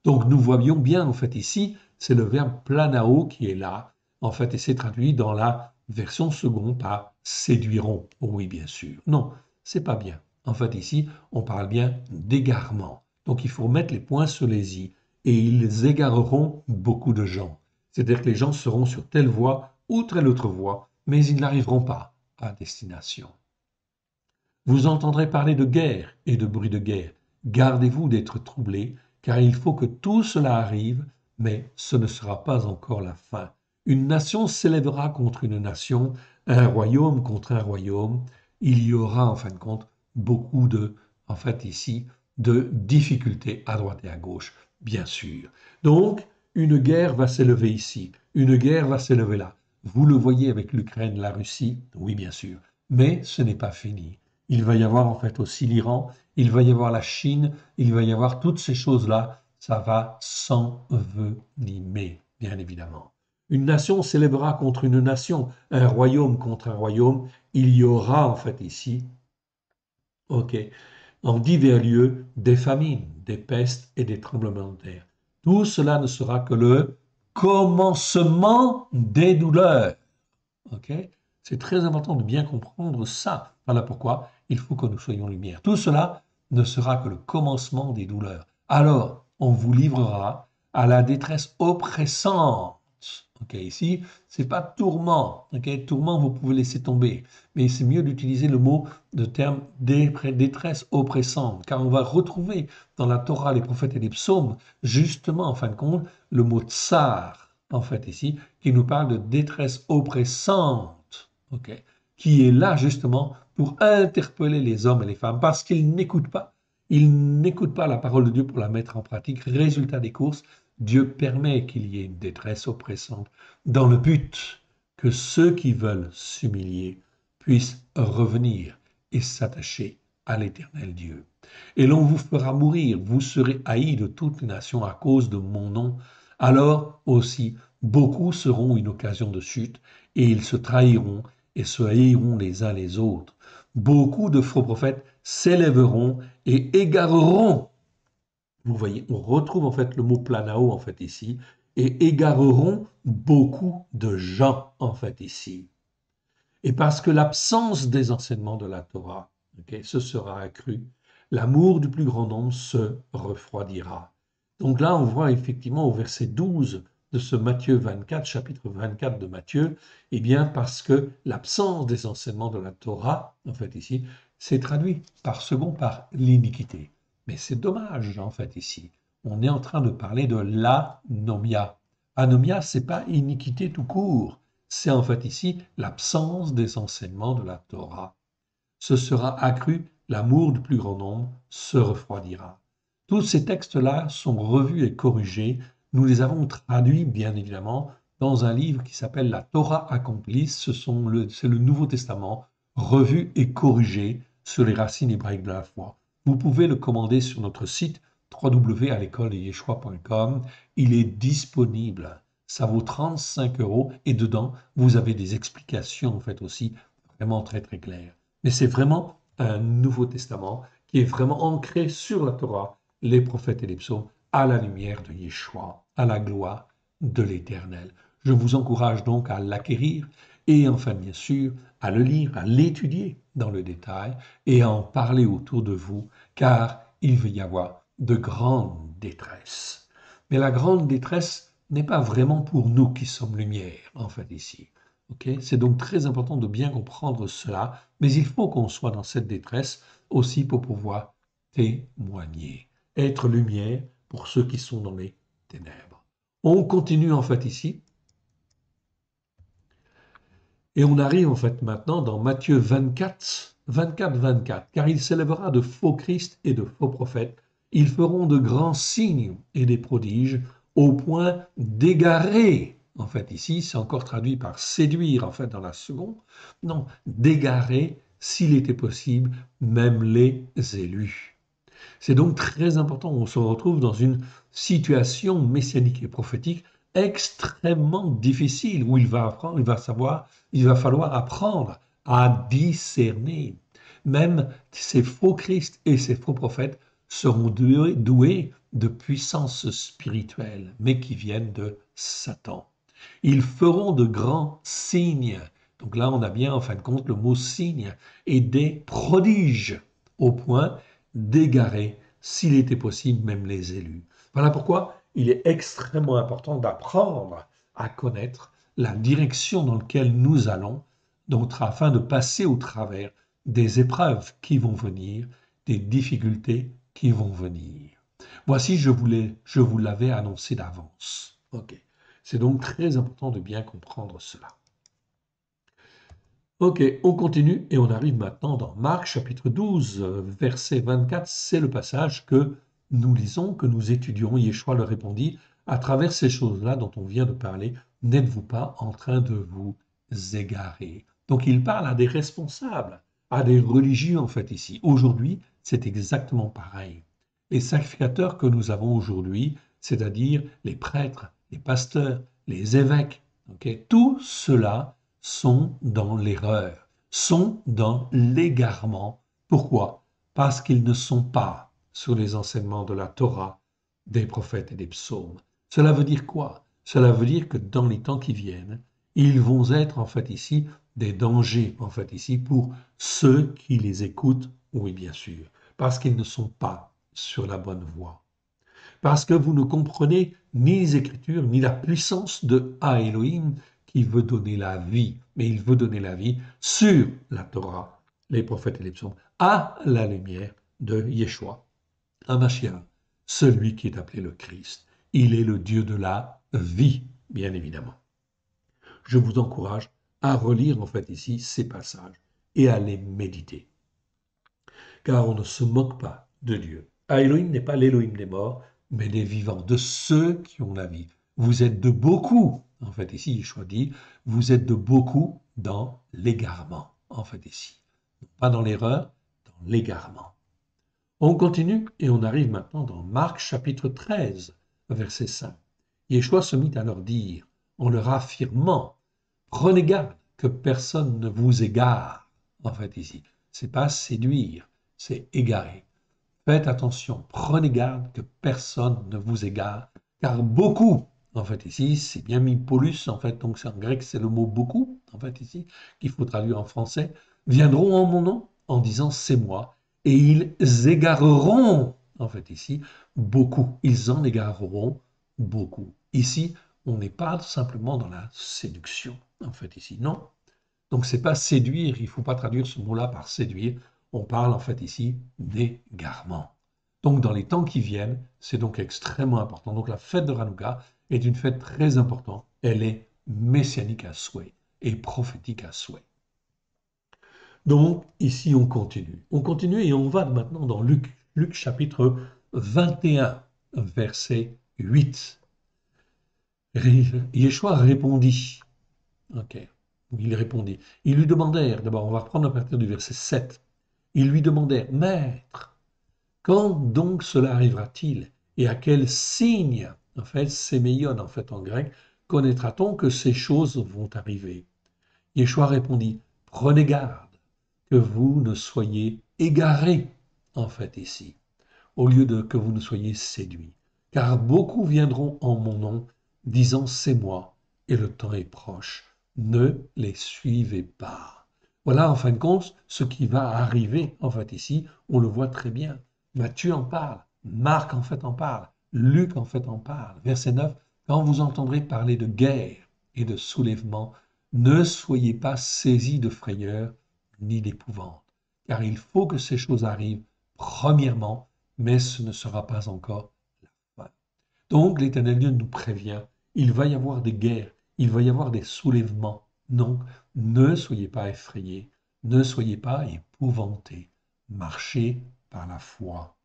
Donc nous voyons bien, en fait, ici, c'est le verbe planao qui est là, en fait, et c'est traduit dans la version seconde par séduiront. Oui, bien sûr. Non, c'est pas bien. En fait, ici, on parle bien d'égarement. Donc il faut mettre les points sur les i, et ils égareront beaucoup de gens. C'est-à-dire que les gens seront sur telle voie ou telle autre voie, mais ils n'arriveront pas à destination. Vous entendrez parler de guerre et de bruit de guerre. Gardez-vous d'être troublés, car il faut que tout cela arrive, mais ce ne sera pas encore la fin. Une nation s'élèvera contre une nation, un royaume contre un royaume. Il y aura, en fin de compte, beaucoup de, en fait ici, de difficultés à droite et à gauche, bien sûr. Donc, une guerre va s'élever ici, une guerre va s'élever là. Vous le voyez avec l'Ukraine, la Russie, oui, bien sûr, mais ce n'est pas fini. Il va y avoir en fait aussi l'Iran, il va y avoir la Chine, il va y avoir toutes ces choses-là. Ça va s'envenimer, bien évidemment. Une nation s'élèvera contre une nation, un royaume contre un royaume. Il y aura en fait ici, ok, en divers lieux, des famines, des pestes et des tremblements de terre. Tout cela ne sera que le commencement des douleurs. Ok? C'est très important de bien comprendre ça. Voilà pourquoi il faut que nous soyons lumière. Tout cela ne sera que le commencement des douleurs. Alors, on vous livrera à la détresse oppressante. Ok, ici, c'est pas tourment. Ok, tourment, vous pouvez laisser tomber. Mais c'est mieux d'utiliser le mot de terme détresse oppressante, car on va retrouver dans la Torah, les prophètes et les psaumes, justement, en fin de compte, le mot tsar, en fait, ici, qui nous parle de détresse oppressante, ok, qui est là, justement, pour interpeller les hommes et les femmes, parce qu'ils n'écoutent pas. Ils n'écoutent pas la parole de Dieu pour la mettre en pratique. Résultat des courses, Dieu permet qu'il y ait une détresse oppressante dans le but que ceux qui veulent s'humilier puissent revenir et s'attacher à l'Éternel Dieu. Et l'on vous fera mourir, vous serez haïs de toutes les nations à cause de mon nom. Alors aussi, beaucoup seront une occasion de chute, et ils se trahiront et se haïront les uns les autres. Beaucoup de faux prophètes s'élèveront et égareront. Vous voyez, on retrouve en fait le mot planao en fait ici, et égareront beaucoup de gens en fait ici. Et parce que l'absence des enseignements de la Torah, se sera accrue, l'amour du plus grand nombre se refroidira. Donc là, on voit effectivement au verset 12 de ce Matthieu 24, chapitre 24 de Matthieu, eh bien parce que l'absence des enseignements de la Torah, en fait ici, c'est traduit par second par l'iniquité. Mais c'est dommage, en fait ici. On est en train de parler de l'anomia. Anomia, c'est pas iniquité tout court. C'est en fait ici l'absence des enseignements de la Torah. Ce sera accru, l'amour du plus grand nombre se refroidira. Tous ces textes-là sont revus et corrigés. Nous les avons traduits, bien évidemment, dans un livre qui s'appelle La Torah accomplie. C'est le Nouveau Testament, revu et corrigé sur les racines hébraïques de la foi. Vous pouvez le commander sur notre site www.alécoledeyeshua.com. Il est disponible. ça vaut 35 euros et dedans, vous avez des explications en fait aussi vraiment très très claires. Mais c'est vraiment un Nouveau Testament qui est vraiment ancré sur la Torah, les prophètes et les psaumes, à la lumière de Yeshua, à la gloire de l'Éternel. Je vous encourage donc à l'acquérir et enfin bien sûr à le lire, à l'étudier dans le détail et à en parler autour de vous, car il va y avoir de grandes détresses. Mais la grande détresse n'est pas vraiment pour nous qui sommes lumière, en fait, ici. Okay, c'est donc très important de bien comprendre cela, mais il faut qu'on soit dans cette détresse aussi pour pouvoir témoigner, être lumière pour ceux qui sont dans les ténèbres. On continue en fait ici, et on arrive en fait maintenant dans Matthieu 24, 24, 24. Car il s'élèvera de faux Christ et de faux prophètes. Ils feront de grands signes et des prodiges au point d'égarer. En fait, ici, c'est encore traduit par séduire, en fait, dans la seconde. Non, d'égarer, s'il était possible, même les élus. C'est donc très important. On se retrouve dans une situation messianique et prophétique extrêmement difficile où il va apprendre, il va falloir apprendre à discerner. Même ces faux Christ et ces faux prophètes seront doués de puissance spirituelle, mais qui viennent de Satan. Ils feront de grands signes. Donc là, on a bien en fin de compte le mot signe et des prodiges au point d'égarer, s'il était possible, même les élus. Voilà pourquoi il est extrêmement important d'apprendre à connaître la direction dans laquelle nous allons, donc afin de passer au travers des épreuves qui vont venir, des difficultés qui vont venir. Voici, je vous l'avais annoncé d'avance. Ok. C'est donc très important de bien comprendre cela. Ok, on continue et on arrive maintenant dans Marc chapitre 12, verset 24. C'est le passage que nous lisons, que nous étudions. Yeshua leur répondit, à travers ces choses-là dont on vient de parler, n'êtes-vous pas en train de vous égarer? Donc il parle à des responsables, à des religieux en fait ici. Aujourd'hui, c'est exactement pareil. Les sacrificateurs que nous avons aujourd'hui, c'est-à-dire les prêtres, les pasteurs, les évêques, okay, tout cela sont dans l'erreur, sont dans l'égarement. Pourquoi? Parce qu'ils ne sont pas sur les enseignements de la Torah, des prophètes et des psaumes. Cela veut dire quoi? Cela veut dire que dans les temps qui viennent, ils vont être en fait ici des dangers en fait ici pour ceux qui les écoutent, oui bien sûr, parce qu'ils ne sont pas sur la bonne voie. Parce que vous ne comprenez ni les Écritures, ni la puissance de Ha Elohim qui veut donner la vie. Mais il veut donner la vie sur la Torah, les prophètes et les psaumes, à la lumière de Yeshua, Hamashiach, celui qui est appelé le Christ. Il est le Dieu de la vie, bien évidemment. Je vous encourage à relire en fait ici ces passages et à les méditer. Car on ne se moque pas de Dieu. Ha Elohim n'est pas l'Élohim des morts, mais des vivants, de ceux qui ont la vie. Vous êtes de beaucoup, en fait ici, Yeshua dit, vous êtes de beaucoup dans l'égarement, en fait ici. Pas dans l'erreur, dans l'égarement. On continue et on arrive maintenant dans Marc chapitre 13, verset 5. Yeshua se mit à leur dire, en leur affirmant, prenez garde que personne ne vous égare, en fait ici. C'est pas séduire, c'est égarer. Faites attention, prenez garde que personne ne vous égare, car beaucoup, en fait ici, c'est bien mis polus, en fait, donc c'est en grec, c'est le mot beaucoup, en fait ici, qu'il faut traduire en français, viendront en mon nom en disant c'est moi, et ils égareront, en fait ici, beaucoup, ils en égareront beaucoup. Ici, on n'est pas simplement dans la séduction, en fait ici, non. Donc c'est pas séduire, il ne faut pas traduire ce mot-là par séduire, on parle en fait ici d'égarement. Donc dans les temps qui viennent, c'est donc extrêmement important. Donc la fête de Hanouka est une fête très importante. Elle est messianique à souhait et prophétique à souhait. Donc ici on continue. On continue et on va maintenant dans Luc, Luc chapitre 21, verset 8. Yeshua répondit. Ok. Il répondit. Ils lui demandèrent, d'abord on va reprendre à partir du verset 7. Ils lui demandèrent, Maître, quand donc cela arrivera-t-il et à quel signe, en fait, séméion en fait en grec, connaîtra-t-on que ces choses vont arriver? Yeshua répondit, prenez garde que vous ne soyez égarés, en fait, ici, au lieu de que vous ne soyez séduits. Car beaucoup viendront en mon nom, disant c'est moi, et le temps est proche. Ne les suivez pas. Voilà, en fin de compte, ce qui va arriver, en fait, ici, on le voit très bien. Matthieu en parle, Marc, en fait, en parle, Luc, en fait, en parle. Verset 9, quand vous entendrez parler de guerre et de soulèvement, ne soyez pas saisis de frayeur ni d'épouvante, car il faut que ces choses arrivent, premièrement, mais ce ne sera pas encore la fin. Donc l'Éternel Dieu nous prévient, il va y avoir des guerres, il va y avoir des soulèvements. Non, ne soyez pas effrayés, ne soyez pas épouvantés, marchez par la foi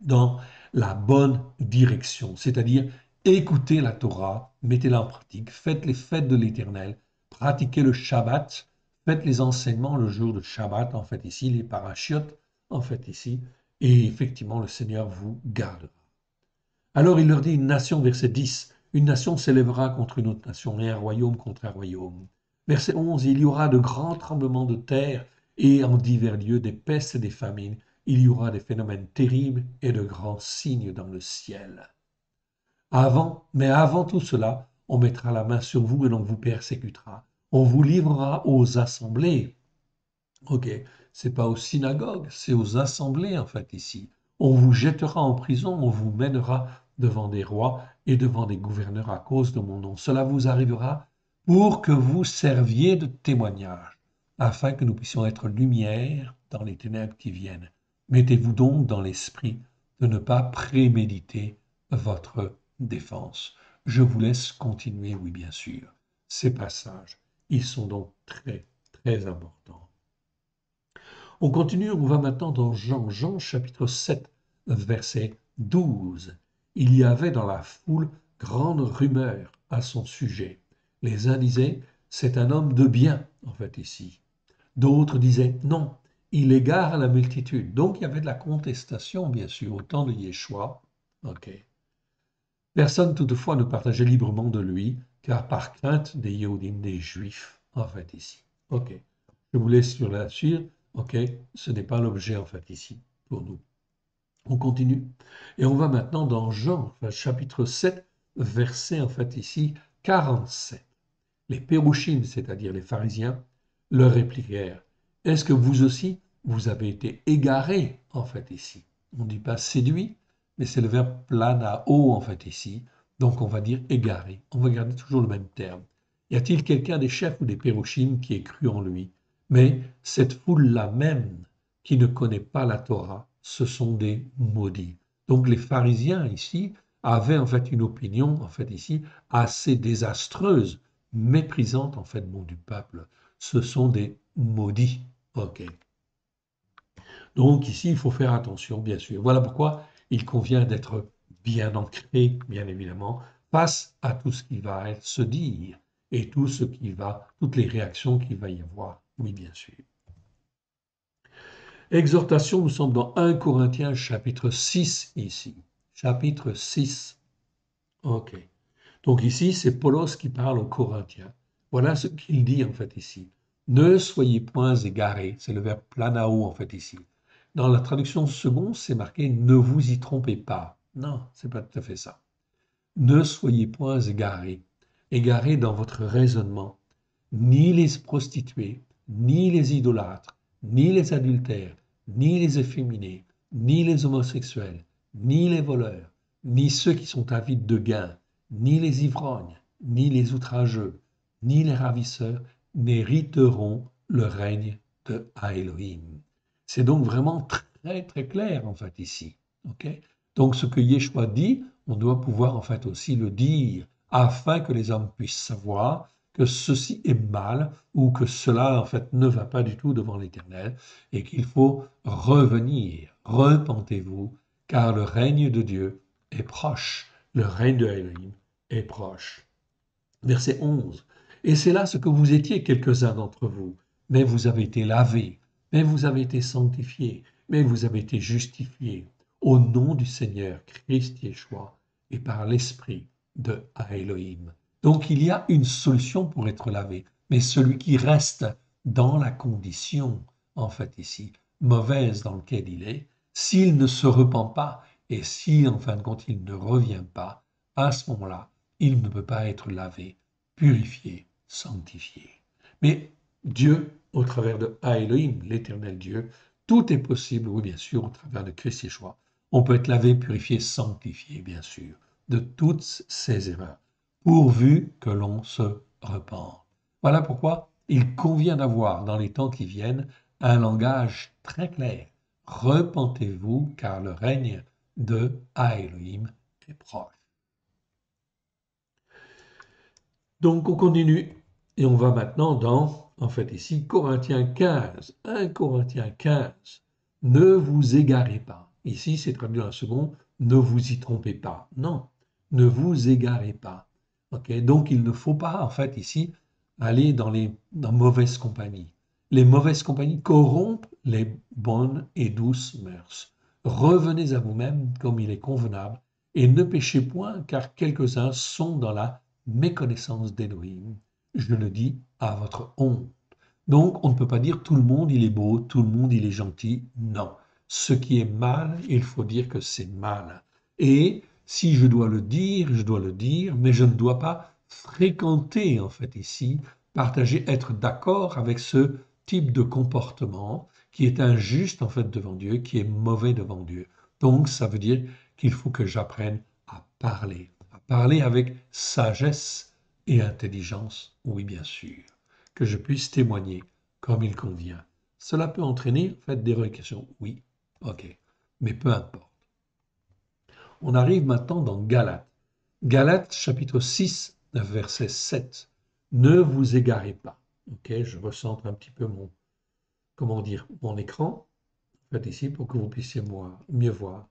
dans la bonne direction, c'est-à-dire écoutez la Torah, mettez-la en pratique, faites les fêtes de l'Éternel, pratiquez le Shabbat, faites les enseignements le jour de Shabbat, en fait ici, les parachiotes, en fait ici, et effectivement le Seigneur vous gardera. Alors il leur dit une nation, verset 10, une nation s'élèvera contre une autre nation et un royaume contre un royaume. Verset 11, il y aura de grands tremblements de terre et en divers lieux des pestes et des famines. Il y aura des phénomènes terribles et de grands signes dans le ciel. Mais avant tout cela, on mettra la main sur vous et l'on vous persécutera. On vous livrera aux assemblées. Ok, c'est pas aux synagogues, c'est aux assemblées en fait ici. On vous jettera en prison, on vous mènera devant des rois et devant des gouverneurs à cause de mon nom. Cela vous arrivera pour que vous serviez de témoignage, afin que nous puissions être lumière dans les ténèbres qui viennent. Mettez-vous donc dans l'esprit de ne pas préméditer votre défense. Je vous laisse continuer, oui bien sûr. Ces passages, ils sont donc très, très importants. On continue, on va maintenant dans Jean chapitre 7, verset 12. Il y avait dans la foule grande rumeur à son sujet. Les uns disaient, c'est un homme de bien, en fait, ici. D'autres disaient, non, il égare la multitude. Donc il y avait de la contestation, bien sûr, au temps de Yeshua. Ok. Personne toutefois ne partageait librement de lui, car par crainte des Yehudim, des Juifs, en fait, ici. Ok. Je vous laisse sur la suite. Ok, ce n'est pas l'objet en fait ici pour nous. On continue et on va maintenant dans Jean, chapitre 7, verset en fait ici 47. Les pérouchim, c'est-à-dire les pharisiens, leur répliquèrent, est-ce que vous aussi, vous avez été égarés en fait ici? On ne dit pas séduit, mais c'est le verbe planao en fait ici, donc on va dire égaré. On va garder toujours le même terme. Y a-t-il quelqu'un des chefs ou des pérouchim qui ait cru en lui? Mais cette foule-là même qui ne connaît pas la Torah, ce sont des maudits. Donc les pharisiens ici avaient en fait une opinion en fait ici assez désastreuse, méprisante en fait du peuple. Ce sont des maudits. Ok. Donc ici il faut faire attention bien sûr. Voilà pourquoi il convient d'être bien ancré, bien évidemment, face à tout ce qui va se dire et tout ce qui va, toutes les réactions qu'il va y avoir. Oui, bien sûr. Exhortation, nous sommes dans 1 Corinthiens chapitre 6 ici. Chapitre 6. Ok. Donc ici, c'est Paulos qui parle aux Corinthiens. Voilà ce qu'il dit en fait ici. Ne soyez point égarés. C'est le verbe planao en fait ici. Dans la traduction seconde, c'est marqué ne vous y trompez pas. Non, c'est pas tout à fait ça. Ne soyez point égarés. Égarés dans votre raisonnement. Ni les prostituées, ni les idolâtres, ni les adultères, ni les efféminés, ni les homosexuels, ni les voleurs, ni ceux qui sont avides de gain, ni les ivrognes, ni les outrageux, ni les ravisseurs n'hériteront le règne de Elohim. C'est donc vraiment très très clair en fait ici. Okay? Donc ce que Yeshua dit, on doit pouvoir en fait aussi le dire afin que les hommes puissent savoir que ceci est mal ou que cela en fait ne va pas du tout devant l'Éternel et qu'il faut revenir. Repentez-vous car le règne de Dieu est proche. Le règne de Elohim est proche. Verset 11. Et c'est là ce que vous étiez quelques-uns d'entre vous, mais vous avez été lavés, mais vous avez été sanctifiés, mais vous avez été justifiés au nom du Seigneur Christ Yeshua et par l'Esprit de Elohim. Donc il y a une solution pour être lavé, mais celui qui reste dans la condition, en fait ici, mauvaise dans laquelle il est, s'il ne se repent pas et si en fin de compte il ne revient pas, à ce moment-là, il ne peut pas être lavé, purifié, sanctifié. Mais Dieu, au travers de Elohim, l'éternel Dieu, tout est possible, oui bien sûr, au travers de Christ Yeshua. On peut être lavé, purifié, sanctifié, bien sûr, de toutes ces erreurs pourvu que l'on se repente. Voilà pourquoi il convient d'avoir dans les temps qui viennent un langage très clair. Repentez-vous car le règne de Elohim est proche. Donc on continue et on va maintenant dans, en fait ici, Corinthiens 15. 1 Corinthiens 15. Ne vous égarez pas. Ici c'est traduit dans la seconde, ne vous y trompez pas. Non, ne vous égarez pas. Okay? Donc il ne faut pas, en fait ici, aller dans mauvaises compagnies. Les mauvaises compagnies corrompent les bonnes et douces mœurs. Revenez à vous-même comme il est convenable et ne péchez point car quelques-uns sont dans la méconnaissance d'Élohim. Je le dis à votre honte. Donc, on ne peut pas dire tout le monde il est beau, tout le monde il est gentil. Non. Ce qui est mal, il faut dire que c'est mal. Et si je dois le dire, je dois le dire, mais je ne dois pas fréquenter, en fait, ici, partager, être d'accord avec ce type de comportement qui est injuste, en fait, devant Dieu, qui est mauvais devant Dieu. Donc, ça veut dire qu'il faut que j'apprenne à parler avec sagesse et intelligence, oui, bien sûr, que je puisse témoigner comme il convient. Cela peut entraîner, en fait, des questions. Oui, ok, mais peu importe. On arrive maintenant dans Galates. Galates chapitre 6, verset 7. Ne vous égarez pas. Ok, je recentre un petit peu mon, comment dire, mon écran, en fait, ici, pour que vous puissiez mieux voir.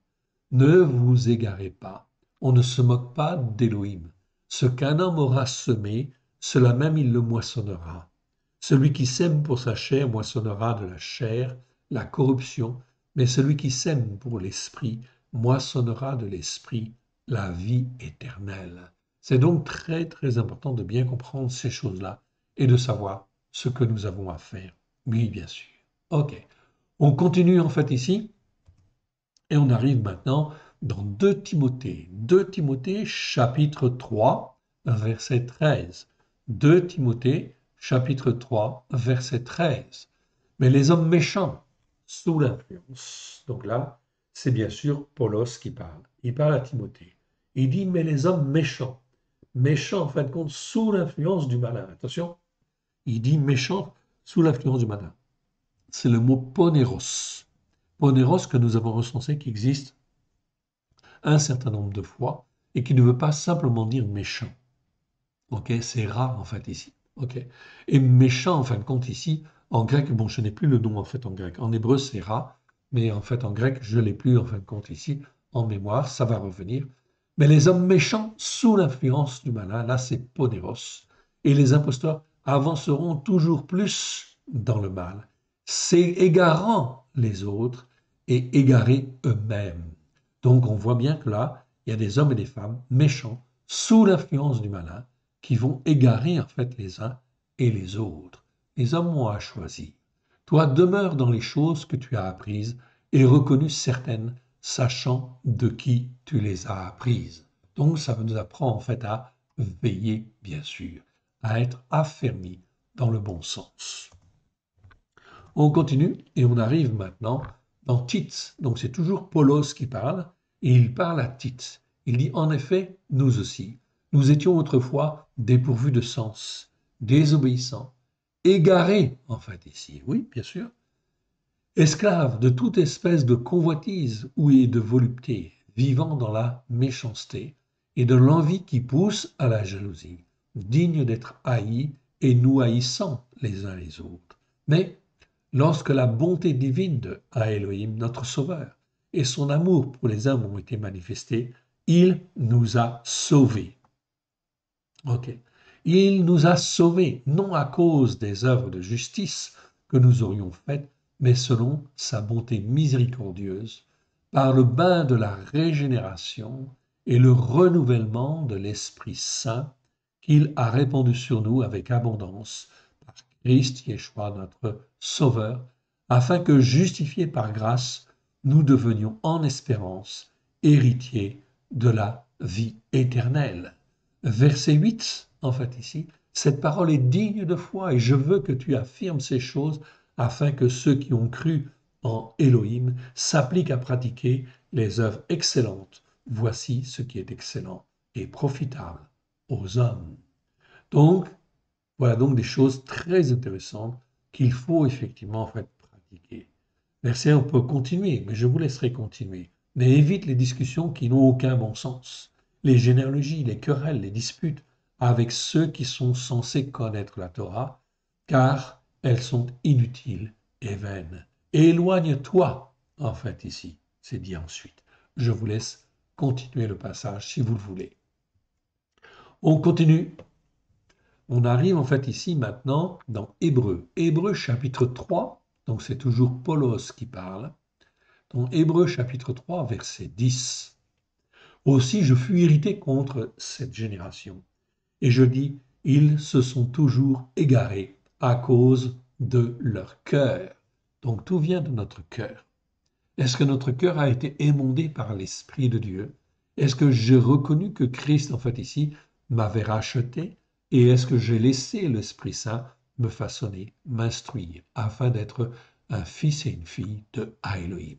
Ne vous égarez pas. On ne se moque pas d'Élohim. Ce qu'un homme aura semé, cela même il le moissonnera. Celui qui sème pour sa chair moissonnera de la chair la corruption, mais celui qui sème pour l'esprit moissonnera de l'esprit la vie éternelle. C'est donc très très important de bien comprendre ces choses-là et de savoir ce que nous avons à faire. Oui, bien sûr. Ok. On continue en fait ici et on arrive maintenant dans 2 Timothée. 2 Timothée chapitre 3 verset 13. 2 Timothée chapitre 3 verset 13. Mais les hommes méchants sous l'influence. Donc là, c'est bien sûr Paulos qui parle. Il parle à Timothée. Il dit, mais les hommes méchants. Méchants, en fin de compte, sous l'influence du malin. Attention, il dit méchants sous l'influence du malin. C'est le mot poneros. Poneros que nous avons recensé qui existe un certain nombre de fois et qui ne veut pas simplement dire méchant. Ok, c'est rare en fait ici. Ok, et méchant en fin de compte ici en grec, bon, je n'ai plus le nom en fait en grec. En hébreu c'est ra, mais en fait en grec je l'ai plus en fin de compte ici en mémoire. Ça va revenir. Mais les hommes méchants sous l'influence du malin, là c'est poneros, et les imposteurs avanceront toujours plus dans le mal, c'est égarant les autres et égarés eux-mêmes. Donc on voit bien que là, il y a des hommes et des femmes méchants sous l'influence du malin qui vont égarer en fait les uns et les autres. Les hommes ont à choisir. Toi, demeure dans les choses que tu as apprises et reconnues certaines, sachant de qui tu les as apprises. Donc ça nous apprend en fait à veiller, bien sûr, à être affermis dans le bon sens. On continue et on arrive maintenant dans Tite. Donc c'est toujours Paulos qui parle et il parle à Tite. Il dit en effet, nous aussi, nous étions autrefois dépourvus de sens, désobéissants, égarés en fait ici, oui bien sûr, esclaves de toute espèce de convoitise ou de volupté, vivant dans la méchanceté et de l'envie qui pousse à la jalousie, dignes d'être haïs et nous haïssant les uns les autres. Mais lorsque la bonté divine de Elohim, notre Sauveur, et son amour pour les hommes ont été manifestés, il nous a sauvés. Ok. Il nous a sauvés, non à cause des œuvres de justice que nous aurions faites, mais selon sa bonté miséricordieuse, par le bain de la régénération et le renouvellement de l'Esprit Saint qu'il a répandu sur nous avec abondance par Christ Yeshua, notre Sauveur, afin que, justifiés par grâce, nous devenions en espérance héritiers de la vie éternelle. Verset 8, en fait ici, cette parole est digne de foi et je veux que tu affirmes ces choses afin que ceux qui ont cru en Elohim s'appliquent à pratiquer les œuvres excellentes. Voici ce qui est excellent et profitable aux hommes. Donc, voilà donc des choses très intéressantes qu'il faut effectivement en fait pratiquer. Verset, on peut continuer, mais je vous laisserai continuer. Mais évite les discussions qui n'ont aucun bon sens, les généalogies, les querelles, les disputes avec ceux qui sont censés connaître la Torah, car elles sont inutiles et vaines. Éloigne-toi, en fait, ici, c'est dit ensuite. Je vous laisse continuer le passage si vous le voulez. On continue. On arrive en fait ici maintenant dans Hébreux. Hébreux chapitre 3, donc c'est toujours Paulos qui parle. Dans Hébreux chapitre 3, verset 10. Aussi je fus irrité contre cette génération. Et je dis, ils se sont toujours égarés à cause de leur cœur. Donc tout vient de notre cœur. Est-ce que notre cœur a été émondé par l'Esprit de Dieu? Est-ce que j'ai reconnu que Christ, en fait ici, m'avait racheté? Et est-ce que j'ai laissé l'Esprit Saint me façonner, m'instruire, afin d'être un fils et une fille de Elohim?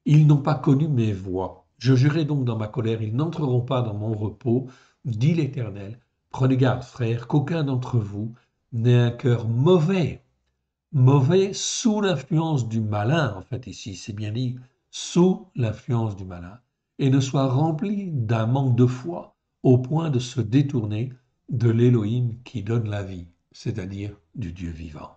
Ils n'ont pas connu mes voies. Je jurai donc dans ma colère, ils n'entreront pas dans mon repos, dit l'Éternel. Prenez garde, frères, qu'aucun d'entre vous n'ait un cœur mauvais sous l'influence du malin, en fait ici, c'est bien dit, sous l'influence du malin, et ne soit rempli d'un manque de foi au point de se détourner de l'Élohim qui donne la vie, c'est-à-dire du Dieu vivant.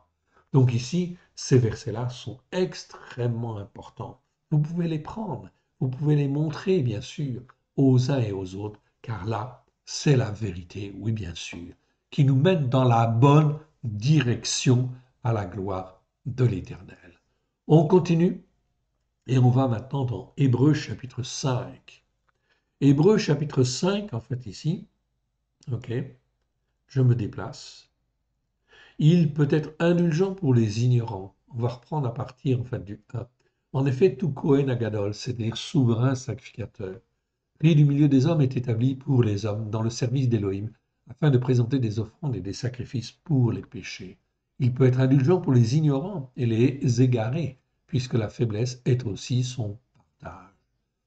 Donc ici, ces versets-là sont extrêmement importants. Vous pouvez les prendre, vous pouvez les montrer, bien sûr, aux uns et aux autres, car là, c'est la vérité, oui, bien sûr, qui nous mène dans la bonne direction à la gloire de l'Éternel. On continue et on va maintenant dans Hébreux chapitre 5. Hébreux chapitre 5, en fait ici, ok, je me déplace. Il peut être indulgent pour les ignorants. On va reprendre à partir en fait du 1. En effet, tout Kohen Agadol, c'est-à-dire souverain sacrificateur, pris du milieu des hommes, est établi pour les hommes dans le service d'Élohim, afin de présenter des offrandes et des sacrifices pour les péchés. Il peut être indulgent pour les ignorants et les égarés, puisque la faiblesse est aussi son partage.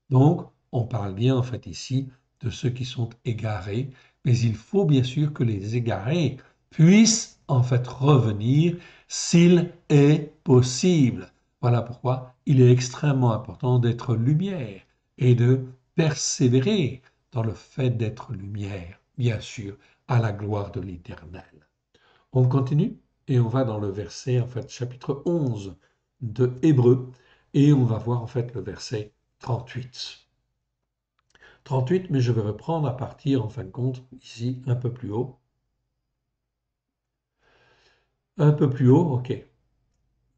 Donc, on parle bien en fait ici de ceux qui sont égarés, mais il faut bien sûr que les égarés puissent en fait revenir s'il est possible. Voilà pourquoi il est extrêmement important d'être lumière et de persévérer dans le fait d'être lumière, bien sûr, à la gloire de l'Éternel. On continue et on va dans le verset, en fait, chapitre 11 de Hébreux, et on va voir en fait le verset 38. 38, mais je vais reprendre à partir, en fin de compte, ici, un peu plus haut. Un peu plus haut, ok.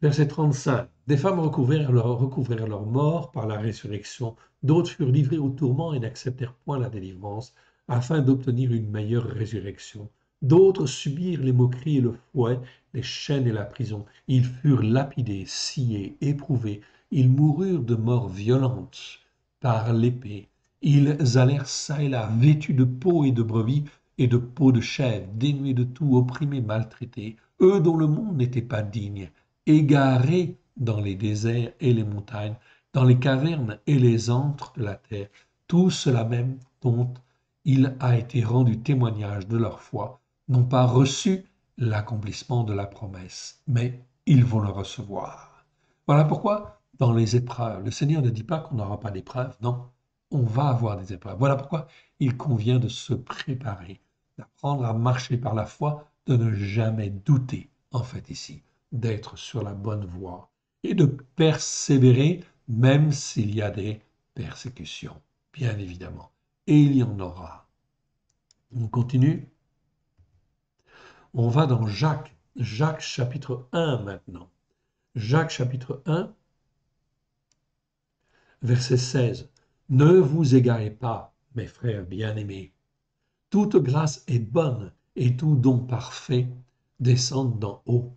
Verset 35. Des femmes recouvrèrent leur mort par la résurrection, d'autres furent livrées au tourment et n'acceptèrent point la délivrance, afin d'obtenir une meilleure résurrection. D'autres subirent les moqueries et le fouet, les chaînes et la prison. Ils furent lapidés, sciés, éprouvés. Ils moururent de mort violente par l'épée. Ils allèrent çà et là, vêtus de peau et de brebis et de peau de chèvre, dénués de tout, opprimés, maltraités, eux dont le monde n'était pas digne, égarés dans les déserts et les montagnes, dans les cavernes et les antres de la terre, tout cela même dont il a été rendu témoignage de leur foi, n'ont pas reçu l'accomplissement de la promesse, mais ils vont le recevoir. Voilà pourquoi, dans les épreuves, le Seigneur ne dit pas qu'on n'aura pas d'épreuves, non, on va avoir des épreuves. Voilà pourquoi il convient de se préparer, d'apprendre à marcher par la foi, de ne jamais douter, en fait ici, d'être sur la bonne voie et de persévérer même s'il y a des persécutions, bien évidemment. Et il y en aura. On continue. On va dans Jacques. Jacques chapitre 1 maintenant. Jacques chapitre 1, verset 16. Ne vous égarez pas, mes frères bien-aimés. Toute grâce est bonne et tout don parfait descend d'en haut.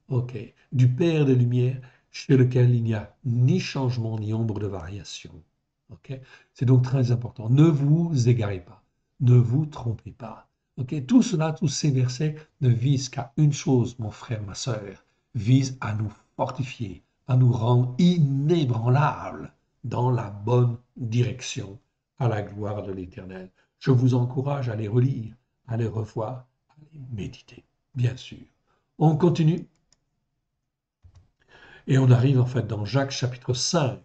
Ok. Du Père des Lumières, chez lequel il n'y a ni changement ni ombre de variation. Ok. C'est donc très important. Ne vous égarez pas. Ne vous trompez pas. Ok. Tout cela, tous ces versets ne visent qu'à une chose, mon frère, ma sœur, visent à nous fortifier, à nous rendre inébranlables dans la bonne direction, à la gloire de l'Éternel. Je vous encourage à les relire, à les revoir, à les méditer, bien sûr. On continue. Et on arrive en fait dans Jacques chapitre 5,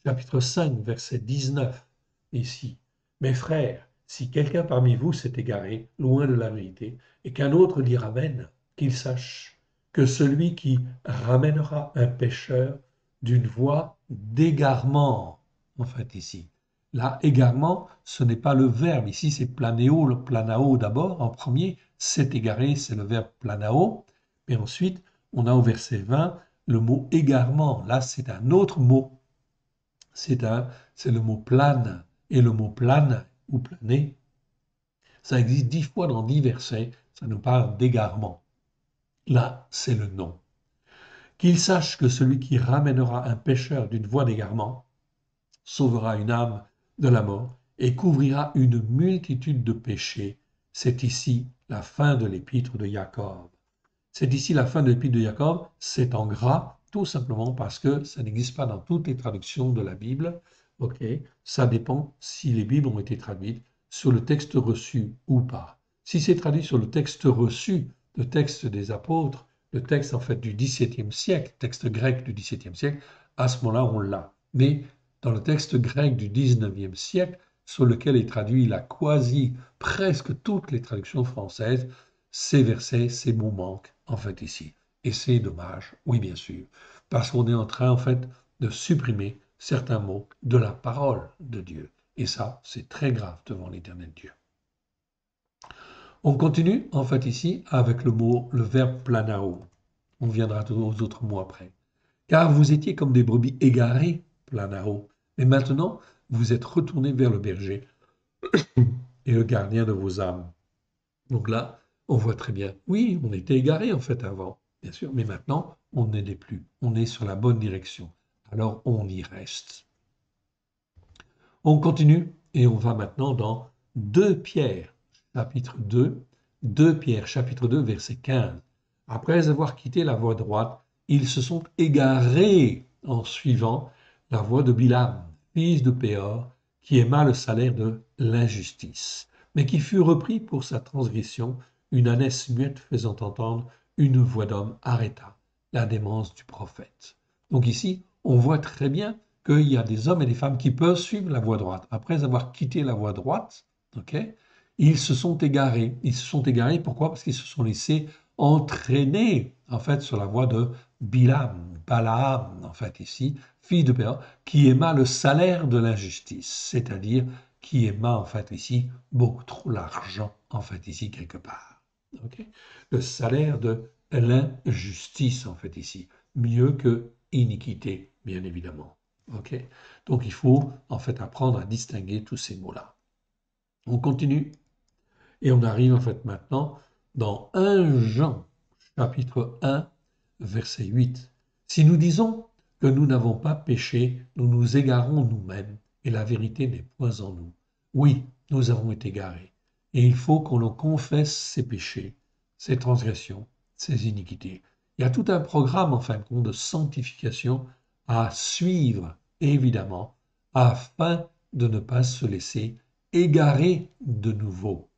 verset 19, ici. Mes frères, si quelqu'un parmi vous s'est égaré, loin de la vérité, et qu'un autre l'y ramène, qu'il sache que celui qui ramènera un pécheur d'une voie d'égarement, en fait ici. Là, égarement, ce n'est pas le verbe. Ici, c'est planéo, le planao d'abord, en premier. S'est égaré, c'est le verbe planao. Et ensuite, on a au verset 20 le mot égarement. Là, c'est un autre mot. C'est le mot plane. Et le mot plane ou planer, ça existe 10 fois dans 10 versets. Ça nous parle d'égarement. Là, c'est le nom. Qu'il sache que celui qui ramènera un pécheur d'une voie d'égarement sauvera une âme de la mort et couvrira une multitude de péchés. C'est ici la fin de l'épître de Jacob. C'est ici la fin de l'épître de Jacob, c'est en gras, tout simplement parce que ça n'existe pas dans toutes les traductions de la Bible. Ok, ça dépend si les Bibles ont été traduites sur le texte reçu ou pas. Si c'est traduit sur le texte reçu, le texte des apôtres, le texte en fait du XVIIe siècle, texte grec du XVIIe siècle, à ce moment-là on l'a. Mais dans le texte grec du XIXe siècle, sur lequel est traduit la quasi, presque toutes les traductions françaises, ces versets, ces mots manquent en fait ici. Et c'est dommage, oui bien sûr, parce qu'on est en train en fait de supprimer certains mots de la parole de Dieu. Et ça, c'est très grave devant l'Éternel Dieu. On continue en fait ici avec le verbe planao. On viendra aux autres mots après. Car vous étiez comme des brebis égarées, planao, mais maintenant vous êtes retournés vers le berger et le gardien de vos âmes. Donc là, on voit très bien, oui, on était égaré en fait avant, bien sûr, mais maintenant, on ne l'est plus. On est sur la bonne direction. Alors, on y reste. On continue et on va maintenant dans 2 Pierre, chapitre 2, 2 Pierre, chapitre 2, verset 15. Après avoir quitté la voie droite, ils se sont égarés en suivant la voie de Bilam, fils de Péor, qui aima le salaire de l'injustice, mais qui fut repris pour sa transgression. Une ânesse muette faisant entendre une voix d'homme arrêta la démence du prophète. Donc ici, on voit très bien qu'il y a des hommes et des femmes qui peuvent suivre la voie droite. Après avoir quitté la voie droite, okay, ils se sont égarés. Ils se sont égarés, pourquoi? Parce qu'ils se sont laissés entraîner, en fait, sur la voie de Balaam, en fait, ici, fille de Péor, qui aima le salaire de l'injustice, c'est-à-dire qui aima, en fait, ici, beaucoup trop l'argent, en fait, ici, quelque part. Okay? Le salaire de l'injustice, en fait, ici, mieux que iniquité, bien évidemment. Okay? Donc il faut en fait apprendre à distinguer tous ces mots-là. On continue et on arrive en fait maintenant dans 1 Jean, chapitre 1, verset 8. Si nous disons que nous n'avons pas péché, nous nous égarons nous-mêmes et la vérité n'est point en nous. Oui, nous avons été égarés et il faut qu'on confesse ses péchés, ses transgressions, ses iniquités. Il y a tout un programme en fin de compte de sanctification à suivre, évidemment, afin de ne pas se laisser égarer de nouveau.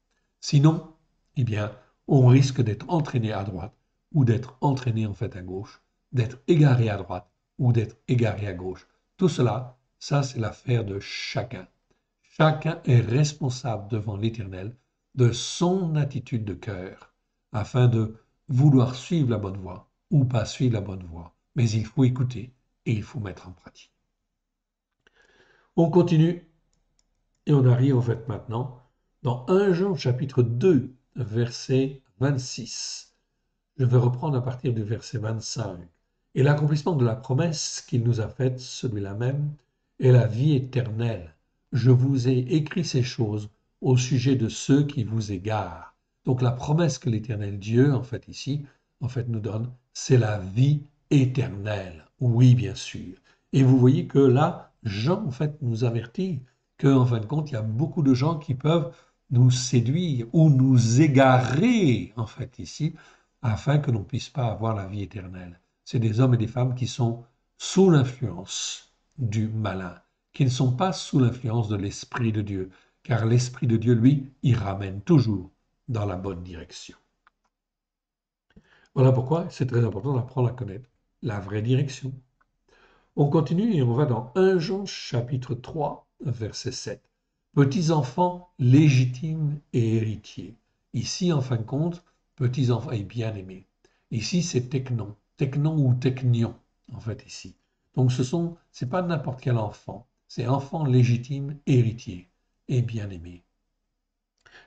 Sinon, eh bien, on risque d'être entraîné à droite ou d'être entraîné en fait à gauche, d'être égaré à droite ou d'être égaré à gauche. Tout cela, ça c'est l'affaire de chacun. Chacun est responsable devant l'Éternel de son attitude de cœur afin de vouloir suivre la bonne voie ou pas suivre la bonne voie. Mais il faut écouter et il faut mettre en pratique. On continue et on arrive en fait maintenant dans 1 Jean chapitre 2, verset 26. Je vais reprendre à partir du verset 25. Et l'accomplissement de la promesse qu'il nous a faite, celui-là même, est la vie éternelle. Je vous ai écrit ces choses au sujet de ceux qui vous égarent. Donc la promesse que l'Éternel Dieu, en fait, ici, en fait, nous donne, c'est la vie éternelle. Oui, bien sûr. Et vous voyez que là, Jean, en fait, nous avertit qu'en fin de compte, il y a beaucoup de gens qui peuvent nous séduire ou nous égarer, en fait, ici, afin que l'on ne puisse pas avoir la vie éternelle. C'est des hommes et des femmes qui sont sous l'influence du malin, qui ne sont pas sous l'influence de l'Esprit de Dieu, car l'Esprit de Dieu, lui, il ramène toujours dans la bonne direction. Voilà pourquoi c'est très important d'apprendre à connaître la vraie direction. On continue et on va dans 1 Jean chapitre 3, verset 7. Petits enfants légitimes et héritiers. Ici, en fin de compte, petits enfants et bien-aimés. Ici, c'est technon, technon ou technion, en fait, ici. Donc, c'est pas n'importe quel enfant, c'est enfant légitime, héritier et bien-aimé.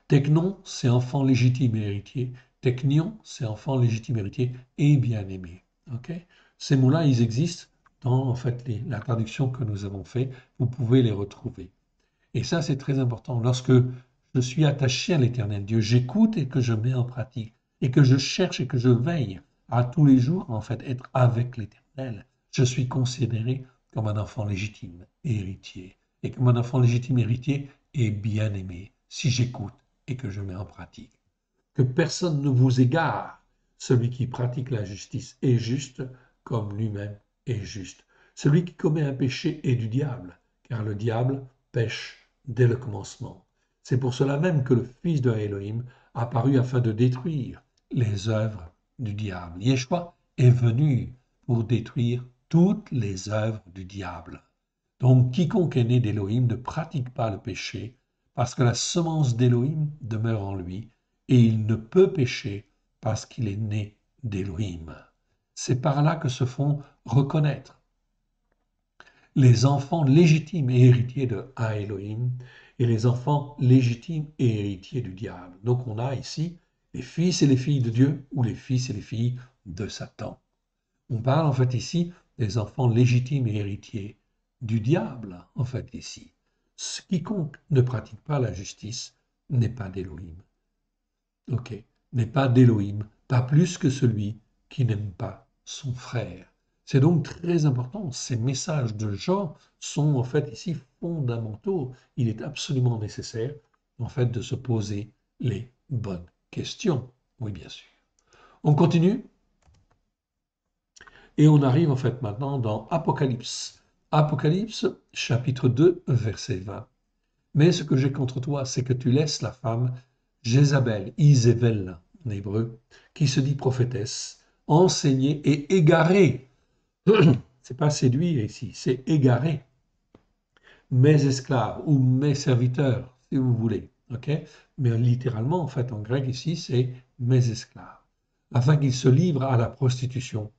Technon, c'est enfant légitime et héritier. Technion, c'est enfant légitime, héritier et bien-aimé. Okay. Ces mots-là, ils existent dans en fait, la traduction que nous avons faite. Vous pouvez les retrouver. Et ça, c'est très important. Lorsque je suis attaché à l'Éternel Dieu, j'écoute et que je mets en pratique, et que je cherche et que je veille à tous les jours, en fait, être avec l'Éternel. Je suis considéré comme un enfant légitime et héritier. Et comme un enfant légitime et héritier est bien-aimé si j'écoute et que je mets en pratique. Que personne ne vous égare. Celui qui pratique la justice est juste comme lui-même est juste. Celui qui commet un péché est du diable, car le diable pêche dès le commencement. C'est pour cela même que le Fils de Elohim apparut afin de détruire les œuvres du diable. Yeshua est venu pour détruire toutes les œuvres du diable. Donc quiconque est né d'Élohim ne pratique pas le péché, parce que la semence d'Élohim demeure en lui, et il ne peut pécher parce qu'il est né d'Élohim. C'est par là que se font reconnaître les enfants légitimes et héritiers de Elohim et les enfants légitimes et héritiers du diable. Donc on a ici les fils et les filles de Dieu ou les fils et les filles de Satan. On parle en fait ici des enfants légitimes et héritiers du diable, en fait ici. Quiconque ne pratique pas la justice n'est pas d'Élohim. Ok, n'est pas d'Élohim, pas plus que celui qui n'aime pas son frère. C'est donc très important. Ces messages de Jean sont en fait ici fondamentaux. Il est absolument nécessaire en fait de se poser les bonnes questions. Oui, bien sûr. On continue et on arrive en fait maintenant dans Apocalypse. Apocalypse chapitre 2 verset 20. Mais ce que j'ai contre toi, c'est que tu laisses la femme Jézabel, Isével en hébreu, qui se dit prophétesse, enseigner et égarer. C'est pas séduire ici, c'est égarer mes esclaves ou mes serviteurs, si vous voulez. Ok. Mais littéralement, en fait, en grec ici, c'est mes esclaves, afin qu'ils se livrent à la prostitution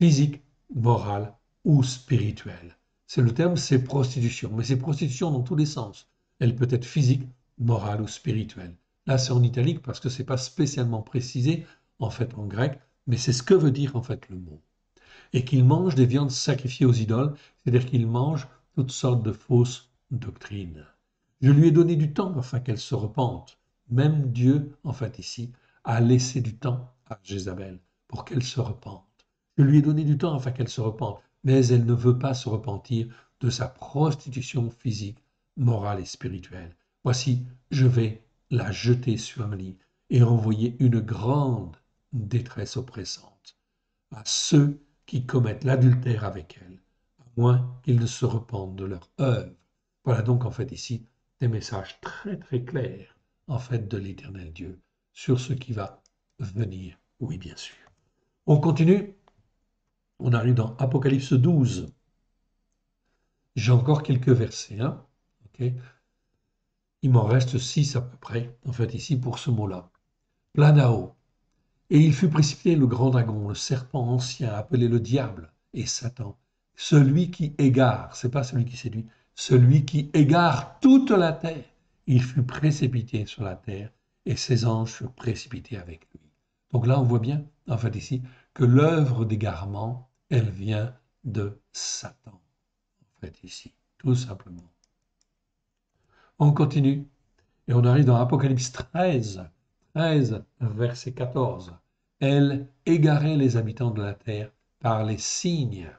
physique, morale ou spirituelle. C'est le terme, c'est prostitution, mais c'est prostitution dans tous les sens. Elle peut être physique, morale ou spirituelle. Là, c'est en italique parce que c'est pas spécialement précisé en fait en grec, mais c'est ce que veut dire en fait le mot. Et qu'ils mangent des viandes sacrifiées aux idoles, c'est-à-dire qu'ils mangent toutes sortes de fausses doctrines. Je lui ai donné du temps afin qu'elle se repente. Même Dieu, en fait ici, a laissé du temps à Jézabel pour qu'elle se repente. Je lui ai donné du temps afin qu'elle se repente, mais elle ne veut pas se repentir de sa prostitution physique, morale et spirituelle. Voici, je vais la jeter sur un lit et envoyer une grande détresse oppressante à ceux qui commettent l'adultère avec elle, à moins qu'ils ne se repentent de leur œuvre. Voilà donc en fait ici des messages très très clairs en fait de l'Éternel Dieu sur ce qui va venir. Oui, bien sûr. On continue. On arrive dans Apocalypse 12. J'ai encore quelques versets. Hein. Okay. Il m'en reste 6 à peu près, en fait, ici, pour ce mot-là. Planao. Et il fut précipité le grand dragon, le serpent ancien, appelé le diable et Satan, celui qui égare, c'est pas celui qui séduit, celui qui égare toute la terre. Il fut précipité sur la terre et ses anges furent précipités avec lui. Donc là, on voit bien, en fait, ici, que l'œuvre d'égarement, elle vient de Satan, en fait, ici, tout simplement. On continue et on arrive dans Apocalypse 13, 13, verset 14. Elle égarait les habitants de la terre par les signes.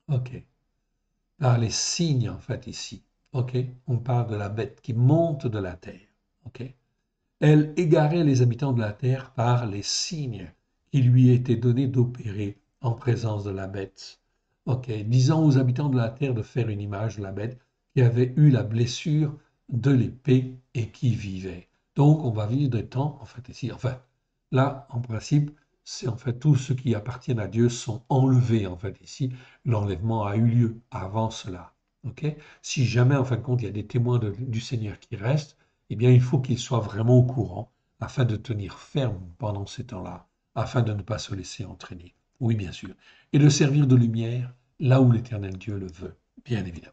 Ok. Par les signes, en fait, ici. Ok. On parle de la bête qui monte de la terre. Ok. Elle égarait les habitants de la terre par les signes qui lui étaient donnés d'opérer en présence de la bête. Ok. Disant aux habitants de la terre de faire une image de la bête qui avait eu la blessure de l'épée et qui vivait. Donc, on va vivre des temps, en fait, ici. Enfin, là, en principe, c'est en fait tous ceux qui appartiennent à Dieu sont enlevés, en fait, ici. L'enlèvement a eu lieu avant cela. Ok. Si jamais, en fin de compte, il y a des témoins du Seigneur qui restent, eh bien, il faut qu'ils soient vraiment au courant afin de tenir ferme pendant ces temps-là, afin de ne pas se laisser entraîner. Oui, bien sûr. Et de servir de lumière là où l'Éternel Dieu le veut, bien évidemment.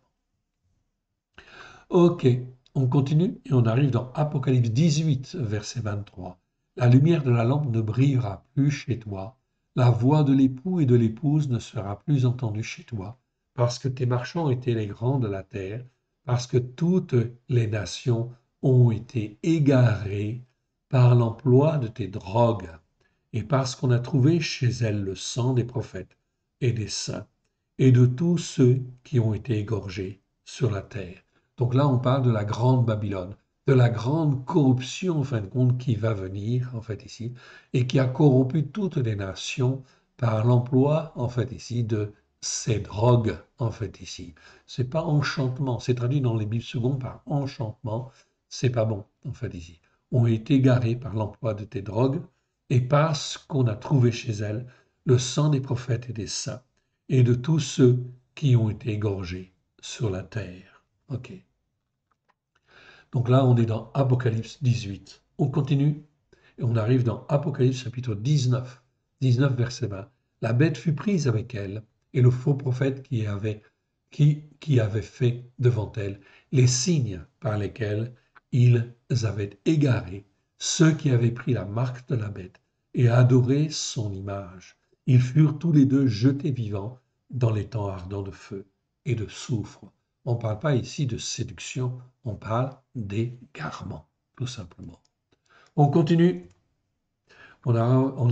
Ok, on continue et on arrive dans Apocalypse 18, verset 23. La lumière de la lampe ne brillera plus chez toi. La voix de l'époux et de l'épouse ne sera plus entendue chez toi, parce que tes marchands étaient les grands de la terre, parce que toutes les nations ont été égarées par l'emploi de tes drogues, et parce qu'on a trouvé chez elles le sang des prophètes et des saints, et de tous ceux qui ont été égorgés sur la terre. Donc là, on parle de la grande Babylone, de la grande corruption, en fin de compte, qui va venir, en fait, ici, et qui a corrompu toutes les nations par l'emploi, en fait, ici, de ces drogues, en fait, ici. C'est pas enchantement, c'est traduit dans les Bibles secondes par enchantement, c'est pas bon, en fait, ici. Ont été égarés par l'emploi de tes drogues, et parce qu'on a trouvé chez elles le sang des prophètes et des saints, et de tous ceux qui ont été égorgés sur la terre. Ok. Donc là, on est dans Apocalypse 18. On continue et on arrive dans Apocalypse chapitre 19, 19 verset 20. La bête fut prise avec elle et le faux prophète qui avait fait devant elle les signes par lesquels ils avaient égaré ceux qui avaient pris la marque de la bête et adoré son image. Ils furent tous les deux jetés vivants dans les temps ardents de feu et de soufre. On ne parle pas ici de séduction, on parle d'égarement, tout simplement. On continue. On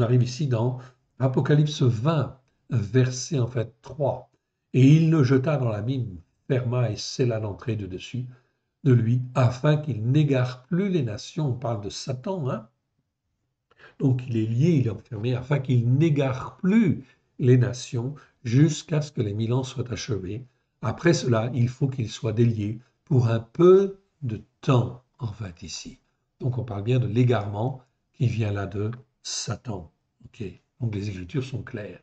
arrive ici dans Apocalypse 20, verset en fait 3. Et il le jeta dans la mine, ferma et scella l'entrée de dessus de lui, afin qu'il n'égare plus les nations. On parle de Satan, hein? Donc il est lié, il est enfermé, afin qu'il n'égare plus les nations jusqu'à ce que les 1000 ans soient achevés. Après cela, il faut qu'il soit délié pour un peu de temps, en fait, ici. Donc on parle bien de l'égarement qui vient là de Satan. Ok. Donc les Écritures sont claires.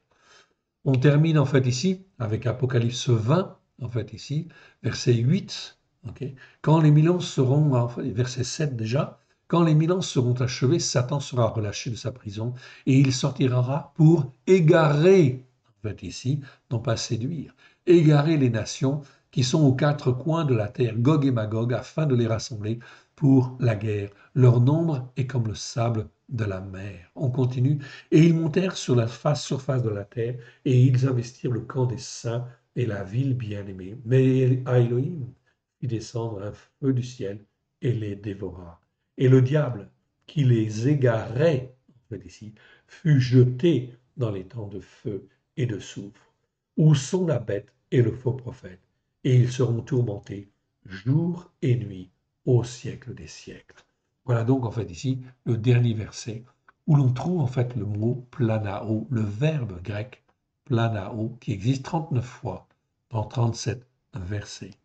On termine en fait ici avec Apocalypse 20, en fait ici, verset 8. Ok. Quand les 1000 ans seront, verset 7 déjà, quand les 1000 ans seront achevés, Satan sera relâché de sa prison et il sortira pour égarer, en fait ici, non pas séduire, égarer les nations qui sont aux quatre coins de la terre, Gog et Magog, afin de les rassembler pour la guerre. Leur nombre est comme le sable de la mer. On continue. Et ils montèrent sur la surface de la terre et ils investirent le camp des saints et la ville bien-aimée. Mais à Elohim fit descendre un feu du ciel et les dévora. Et le diable, qui les égarait, en fait ici, fut jeté dans les temps de feu et de soufre, où sont la bête et le faux prophète, et ils seront tourmentés jour et nuit au siècle des siècles. Voilà donc en fait ici le dernier verset où l'on trouve en fait le mot planao, le verbe grec planao, qui existe 39 fois dans 37 versets.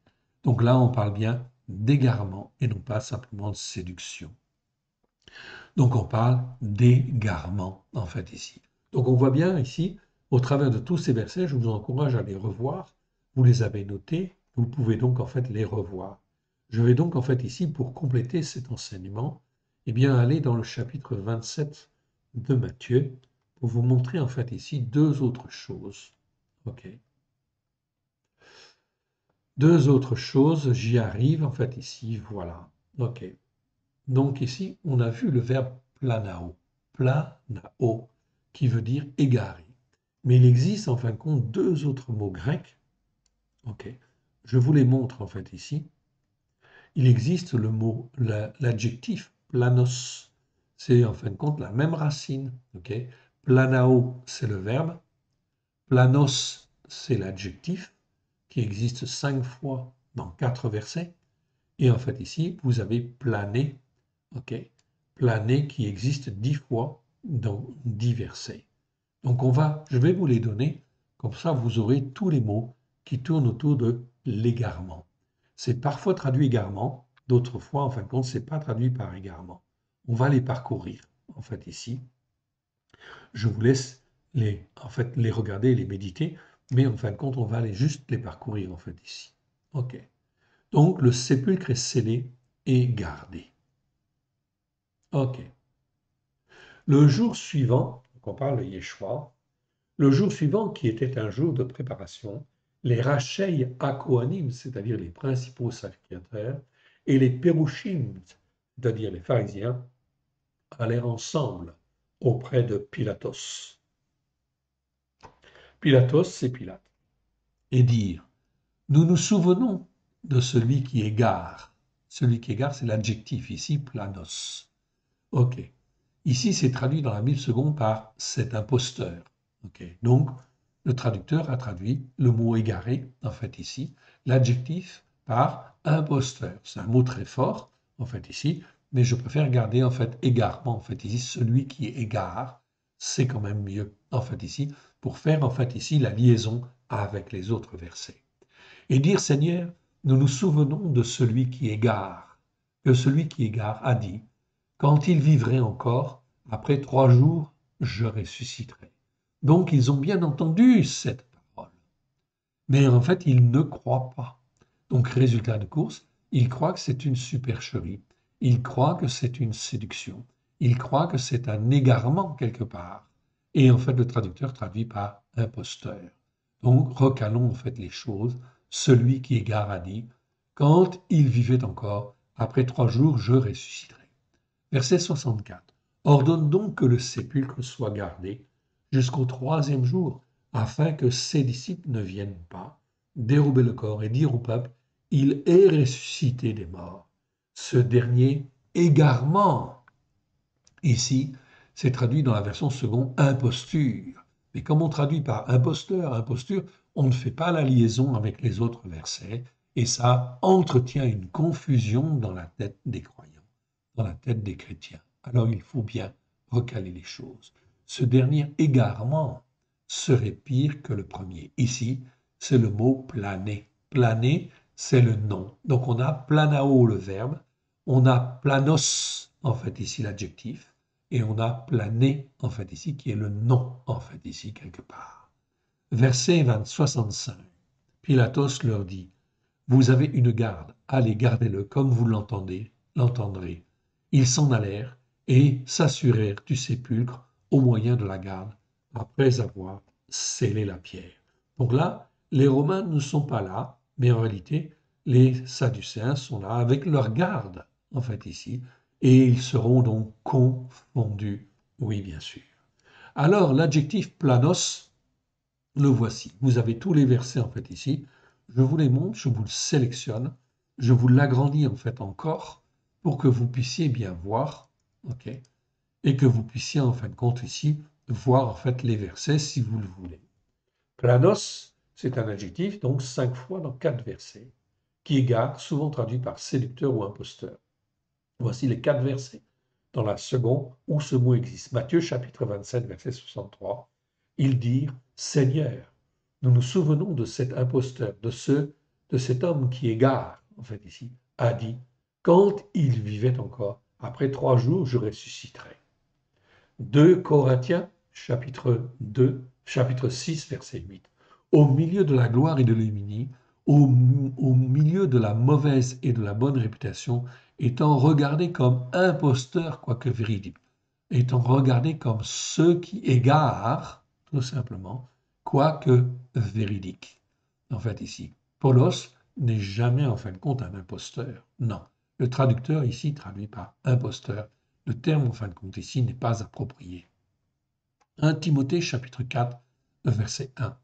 Donc là, on parle bien d'égarement et non pas simplement de séduction. Donc on parle d'égarement, en fait, ici. Donc on voit bien ici, au travers de tous ces versets, je vous encourage à les revoir. Vous les avez notés, vous pouvez donc en fait les revoir. Je vais donc en fait ici, pour compléter cet enseignement, eh bien aller dans le chapitre 27 de Matthieu, pour vous montrer en fait ici deux autres choses. Ok. Deux autres choses, j'y arrive en fait ici, voilà. Ok. Donc ici, on a vu le verbe planao, planao, qui veut dire égaré. Mais il existe en fin de compte deux autres mots grecs. Ok. Je vous les montre en fait ici. Il existe le mot, l'adjectif planos, c'est en fin de compte la même racine. Ok. Planao, c'est le verbe. Planos, c'est l'adjectif qui existe 5 fois dans 4 versets. Et en fait, ici, vous avez plané, ok, plané qui existe 10 fois dans 10 versets. Donc, je vais vous les donner, comme ça vous aurez tous les mots qui tournent autour de l'égarement. C'est parfois traduit égarement, d'autres fois, en fin de compte, ce n'est pas traduit par égarement. On va les parcourir, en fait, ici. Je vous laisse les regarder, les méditer, mais en fin de compte, on va juste les parcourir, en fait, ici. Ok. Donc, le sépulcre est scellé et gardé. Ok. Le jour suivant, donc on parle de Yeshua, le jour suivant, qui était un jour de préparation, les Rachei Akohanim, c'est-à-dire les principaux sacrificateurs, et les Pérouchim, c'est-à-dire les pharisiens, allèrent ensemble auprès de Pilatos. Pilatos, c'est Pilate. Et dirent, nous nous souvenons de celui qui égare. Celui qui égare, c'est l'adjectif ici, planos. Ok. Ici, c'est traduit dans la Bible seconde par cet imposteur. Okay. Donc, le traducteur a traduit le mot égaré, en fait, ici, l'adjectif par imposteur. C'est un mot très fort, en fait, ici, mais je préfère garder, en fait, égarement, en fait, ici, celui qui égare, c'est quand même mieux, en fait, ici, pour faire, en fait, ici, la liaison avec les autres versets. Et dire, Seigneur, nous nous souvenons de celui qui égare, que celui qui égare a dit, quand il vivrait encore, après 3 jours, je ressusciterai. Donc ils ont bien entendu cette parole. Mais en fait, ils ne croient pas. Donc résultat de course, ils croient que c'est une supercherie. Ils croient que c'est une séduction. Ils croient que c'est un égarement quelque part. Et en fait, le traducteur traduit par imposteur. Donc recalons en fait les choses. Celui qui égare a dit, quand il vivait encore, après 3 jours, je ressusciterai. Verset 64. Ordonne donc que le sépulcre soit gardé jusqu'au 3e jour, afin que ses disciples ne viennent pas dérober le corps et dire au peuple, il est ressuscité des morts. Ce dernier égarement, ici, c'est traduit dans la version seconde, imposture. Mais comme on traduit par imposteur, imposture, on ne fait pas la liaison avec les autres versets, et ça entretient une confusion dans la tête des croyants, dans la tête des chrétiens. Alors il faut bien recaler les choses. Ce dernier égarement serait pire que le premier. Ici, c'est le mot planer. Planer, c'est le nom. Donc on a planao le verbe, on a planos, en fait ici l'adjectif, et on a plané, en fait ici, qui est le nom, en fait ici, quelque part. Verset 65. Pilatos leur dit, vous avez une garde, allez, gardez-le comme vous l'entendrez. Ils s'en allèrent et s'assurèrent du sépulcre au moyen de la garde, après avoir scellé la pierre. Donc là, les Romains ne sont pas là, mais en réalité, les Sadducéens sont là avec leur garde, en fait ici, et ils seront donc confondus, oui bien sûr. Alors l'adjectif planos, le voici. Vous avez tous les versets en fait ici. Je vous les montre, je vous le sélectionne, je vous l'agrandis en fait encore pour que vous puissiez bien voir, ok, et que vous puissiez en fin de compte ici voir en fait les versets si vous le voulez. Planos, c'est un adjectif, donc 5 fois dans 4 versets, qui égare, souvent traduit par séducteur ou imposteur. Voici les 4 versets dans la seconde où ce mot existe. Matthieu chapitre 27, verset 63. Ils dirent, Seigneur, nous nous souvenons de cet imposteur, de cet homme qui égare, en fait ici, a dit, quand il vivait encore, après 3 jours, je ressusciterai. 2 Corinthiens, chapitre 6, verset 8. Au milieu de la gloire et de l'humilité, au milieu de la mauvaise et de la bonne réputation, étant regardés comme imposteurs, quoique véridiques, étant regardés comme ceux qui égarent, tout simplement, quoique véridiques. En fait, ici, Paulos n'est jamais en fin de compte un imposteur. Non. Le traducteur ici traduit par imposteur. Le terme en fin de compte ici n'est pas approprié. 1 Timothée chapitre 4, verset 1.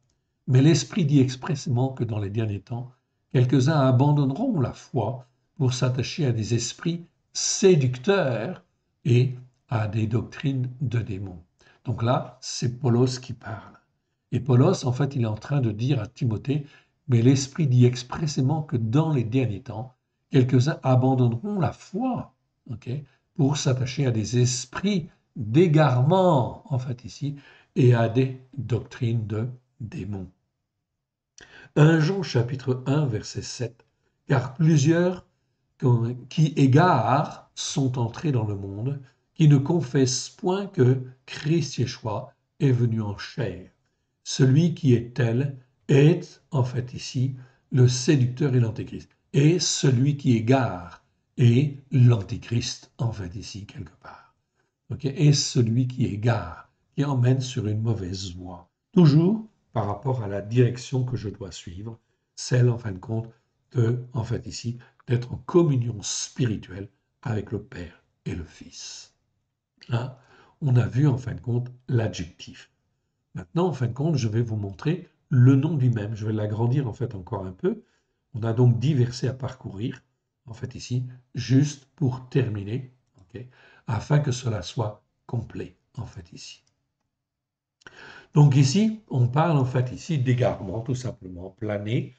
Mais l'Esprit dit expressément que dans les derniers temps, quelques-uns abandonneront la foi pour s'attacher à des esprits séducteurs et à des doctrines de démons. Donc là, c'est Paulos qui parle. Et Paulos, en fait, il est en train de dire à Timothée, mais l'Esprit dit expressément que dans les derniers temps, quelques-uns abandonneront la foi, ok, pour s'attacher à des esprits d'égarement, en fait, ici, et à des doctrines de démons. 1 Jean chapitre 1, verset 7. Car plusieurs qui égarent sont entrés dans le monde, qui ne confessent point que Christ Yeshua est venu en chair. Celui qui est tel est, en fait ici, le séducteur et l'antéchrist. Et celui qui égare est l'antéchrist, en fait ici, quelque part. Okay? Et celui qui égare, qui emmène sur une mauvaise voie. Toujours par rapport à la direction que je dois suivre, celle, en fin de compte, en fait ici, d'être en communion spirituelle avec le Père et le Fils. Là, on a vu, en fin de compte, l'adjectif. Maintenant, en fin de compte, je vais vous montrer le nom lui-même. Je vais l'agrandir, en fait, encore un peu. On a donc 10 versets à parcourir, en fait ici, juste pour terminer, okay, afin que cela soit complet, en fait ici. Donc ici, on parle en fait ici d'égarement, tout simplement, planer.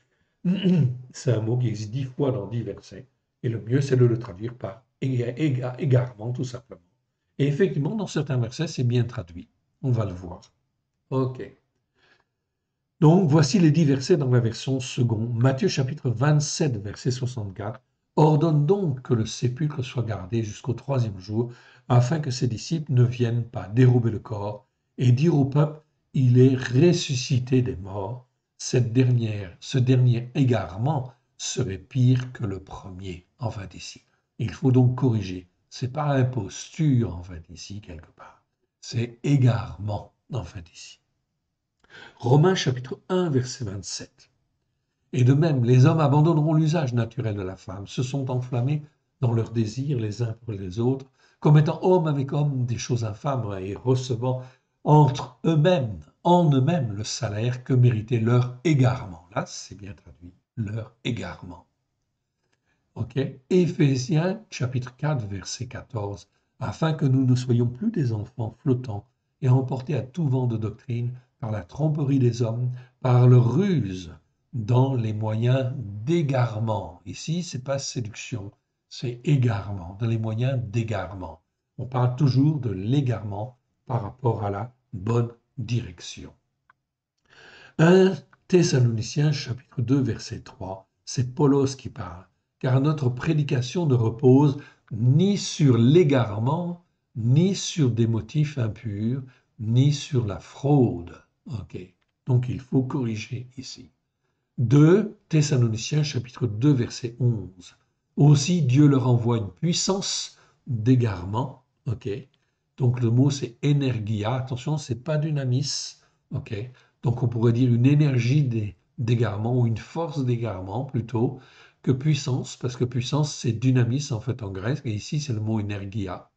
C'est un mot qui existe 10 fois dans 10 versets. Et le mieux, c'est de le traduire par égarement, tout simplement. Et effectivement, dans certains versets, c'est bien traduit. On va le voir. OK. Donc, voici les 10 versets dans la version seconde. Matthieu chapitre 27, verset 64. Ordonne donc que le sépulcre soit gardé jusqu'au 3e jour, afin que ses disciples ne viennent pas dérober le corps et dire au peuple, il est ressuscité des morts. Ce dernier égarement serait pire que le premier, en fait ici. Il faut donc corriger. C'est pas imposture, en fait ici, quelque part. C'est égarement, en fait ici. Romains chapitre 1, verset 27. Et de même, les hommes abandonneront l'usage naturel de la femme, se sont enflammés dans leurs désirs les uns pour les autres, commettant homme avec homme des choses infâmes et recevant entre eux-mêmes, en eux-mêmes, le salaire que méritait leur égarement. Là, c'est bien traduit, leur égarement. Ok. Éphésiens chapitre 4, verset 14. Afin que nous ne soyons plus des enfants flottants et emportés à tout vent de doctrine par la tromperie des hommes, par leur ruse, dans les moyens d'égarement. Ici, c'est pas séduction, c'est égarement, dans les moyens d'égarement. On parle toujours de l'égarement par rapport à la bonne direction. 1 Thessaloniciens chapitre 2, verset 3, c'est Paulos qui parle. Car notre prédication ne repose ni sur l'égarement, ni sur des motifs impurs, ni sur la fraude. Okay. Donc il faut corriger ici. 2 Thessaloniciens chapitre 2 verset 11. Aussi Dieu leur envoie une puissance d'égarement. Okay. Donc le mot c'est énergia. Attention, c'est pas dynamis. Okay. Donc on pourrait dire une énergie d'égarement ou une force d'égarement plutôt que puissance, parce que puissance, c'est dynamis en fait en grec, et ici c'est le mot énergia,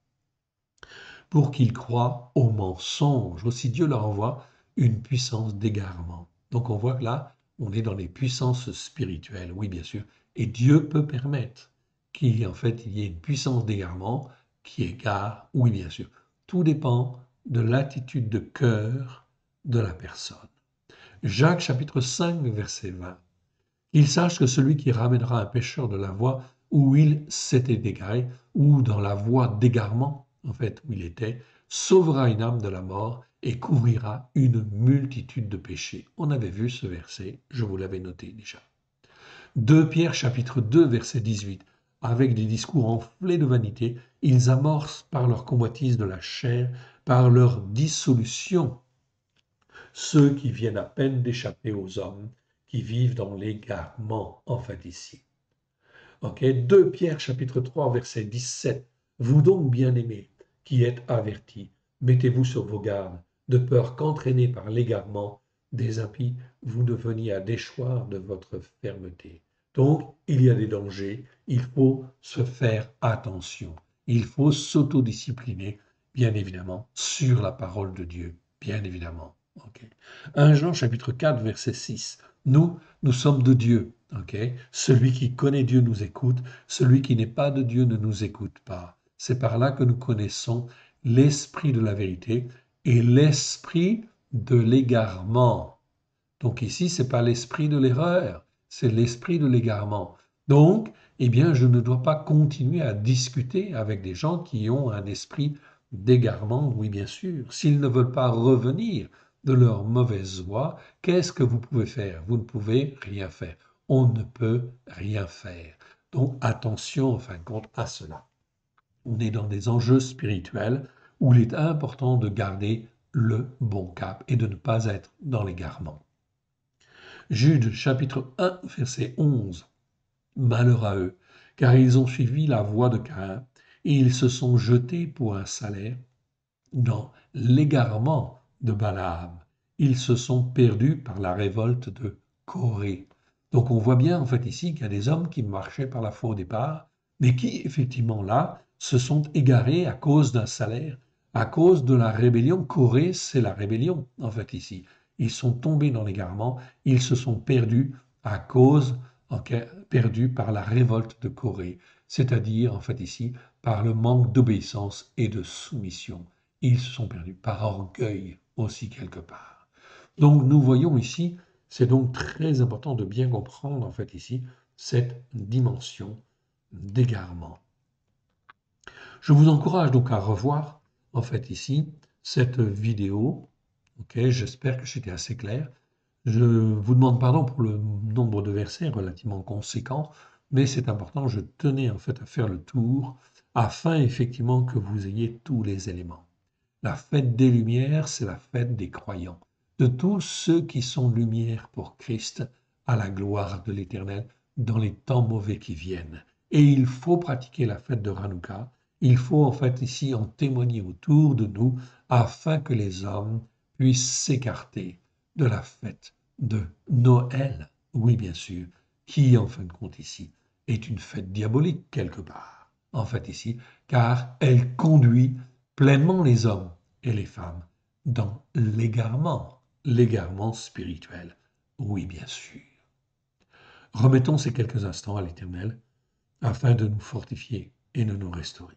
pour qu'ils croient au mensonge. Aussi Dieu leur envoie une puissance d'égarement. Donc on voit que là, on est dans les puissances spirituelles, oui bien sûr, et Dieu peut permettre qu'il y ait une puissance d'égarement qui égare, oui bien sûr. Tout dépend de l'attitude de cœur de la personne. Jacques chapitre 5, verset 20. Il sache que celui qui ramènera un pécheur de la voie où il s'était égaré, ou dans la voie d'égarement, en fait, où il était, sauvera une âme de la mort et couvrira une multitude de péchés. On avait vu ce verset, je vous l'avais noté déjà. 2 Pierre chapitre 2, verset 18. Avec des discours enflés de vanité, ils amorcent par leur convoitise de la chair, par leur dissolution, ceux qui viennent à peine d'échapper aux hommes, qui vivent dans l'égarement, en fait, ici. Ok, 2 Pierre chapitre 3, verset 17. Vous donc, bien-aimés, qui êtes avertis, mettez-vous sur vos gardes, de peur qu'entraînés par l'égarement des impies, vous ne veniez à déchoir de votre fermeté. Donc, il y a des dangers, il faut se faire attention, il faut s'autodiscipliner, bien évidemment, sur la parole de Dieu, bien évidemment. Okay. 1 Jean chapitre 4, verset 6. Nous sommes de Dieu. Okay. Celui qui connaît Dieu nous écoute. Celui qui n'est pas de Dieu ne nous écoute pas. C'est par là que nous connaissons l'esprit de la vérité et l'esprit de l'égarement. Donc ici, ce n'est pas l'esprit de l'erreur, c'est l'esprit de l'égarement. Donc, eh bien, je ne dois pas continuer à discuter avec des gens qui ont un esprit d'égarement, oui, bien sûr. S'ils ne veulent pas revenir de leur mauvaise voie, qu'est-ce que vous pouvez faire? Vous ne pouvez rien faire. On ne peut rien faire. Donc, attention, en fin de compte, à cela. On est dans des enjeux spirituels où il est important de garder le bon cap et de ne pas être dans l'égarement. Jude chapitre 1 verset 11. Malheur à eux, car ils ont suivi la voie de Caïn et ils se sont jetés pour un salaire dans l'égarement de Balaam. Ils se sont perdus par la révolte de Corée. Donc on voit bien en fait ici qu'il y a des hommes qui marchaient par la foi au départ, mais qui effectivement là se sont égarés à cause d'un salaire, à cause de la rébellion. Corée, c'est la rébellion en fait ici. Ils sont tombés dans l'égarement, ils se sont perdus à cause, perdus par la révolte de Corée, c'est-à-dire en fait ici par le manque d'obéissance et de soumission. Ils se sont perdus par orgueil aussi quelque part. Donc nous voyons ici, c'est donc très important de bien comprendre en fait ici cette dimension d'égarement. Je vous encourage donc à revoir en fait ici cette vidéo. Ok, j'espère que j'étais assez clair. Je vous demande pardon pour le nombre de versets relativement conséquent, mais c'est important, je tenais en fait à faire le tour afin effectivement que vous ayez tous les éléments. La fête des Lumières, c'est la fête des croyants, de tous ceux qui sont lumière pour Christ, à la gloire de l'Éternel, dans les temps mauvais qui viennent. Et il faut pratiquer la fête de Hanouka, il faut en fait ici en témoigner autour de nous, afin que les hommes puissent s'écarter de la fête de Noël, oui bien sûr, qui en fin de compte ici est une fête diabolique quelque part, en fait ici, car elle conduit pleinement les hommes et les femmes dans l'égarement spirituel. Oui, bien sûr. Remettons ces quelques instants à l'Éternel afin de nous fortifier et de nous restaurer.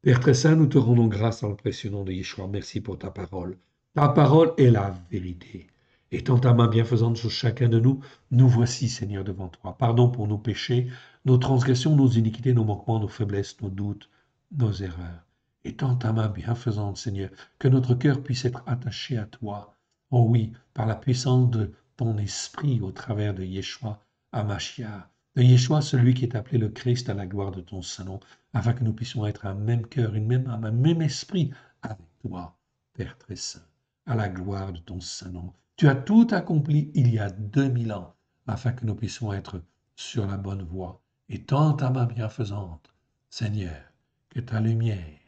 Père très saint, nous te rendons grâce dans le précieux nom de Yeshua. Merci pour ta parole. Ta parole est la vérité. Étends ta main bienfaisante sur chacun de nous, nous voici, Seigneur, devant toi. Pardon pour nos péchés, nos transgressions, nos iniquités, nos manquements, nos faiblesses, nos doutes, nos erreurs. Étends ta main bienfaisante, Seigneur, que notre cœur puisse être attaché à toi. Oh oui, par la puissance de ton esprit au travers de Yeshua, Hamashiach, de Yeshua, celui qui est appelé le Christ à la gloire de ton Saint-Nom, afin que nous puissions être un même cœur, un même esprit avec toi, Père très saint, à la gloire de ton Saint-Nom. Tu as tout accompli il y a 2000 ans, afin que nous puissions être sur la bonne voie. Et tends ta main bienfaisante, Seigneur, que ta lumière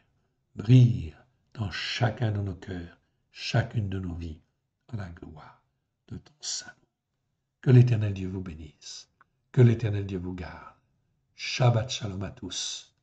brille dans chacun de nos cœurs, chacune de nos vies, à la gloire de ton Saint-Nom. Que l'Éternel Dieu vous bénisse, que l'Éternel Dieu vous garde. Shabbat shalom à tous.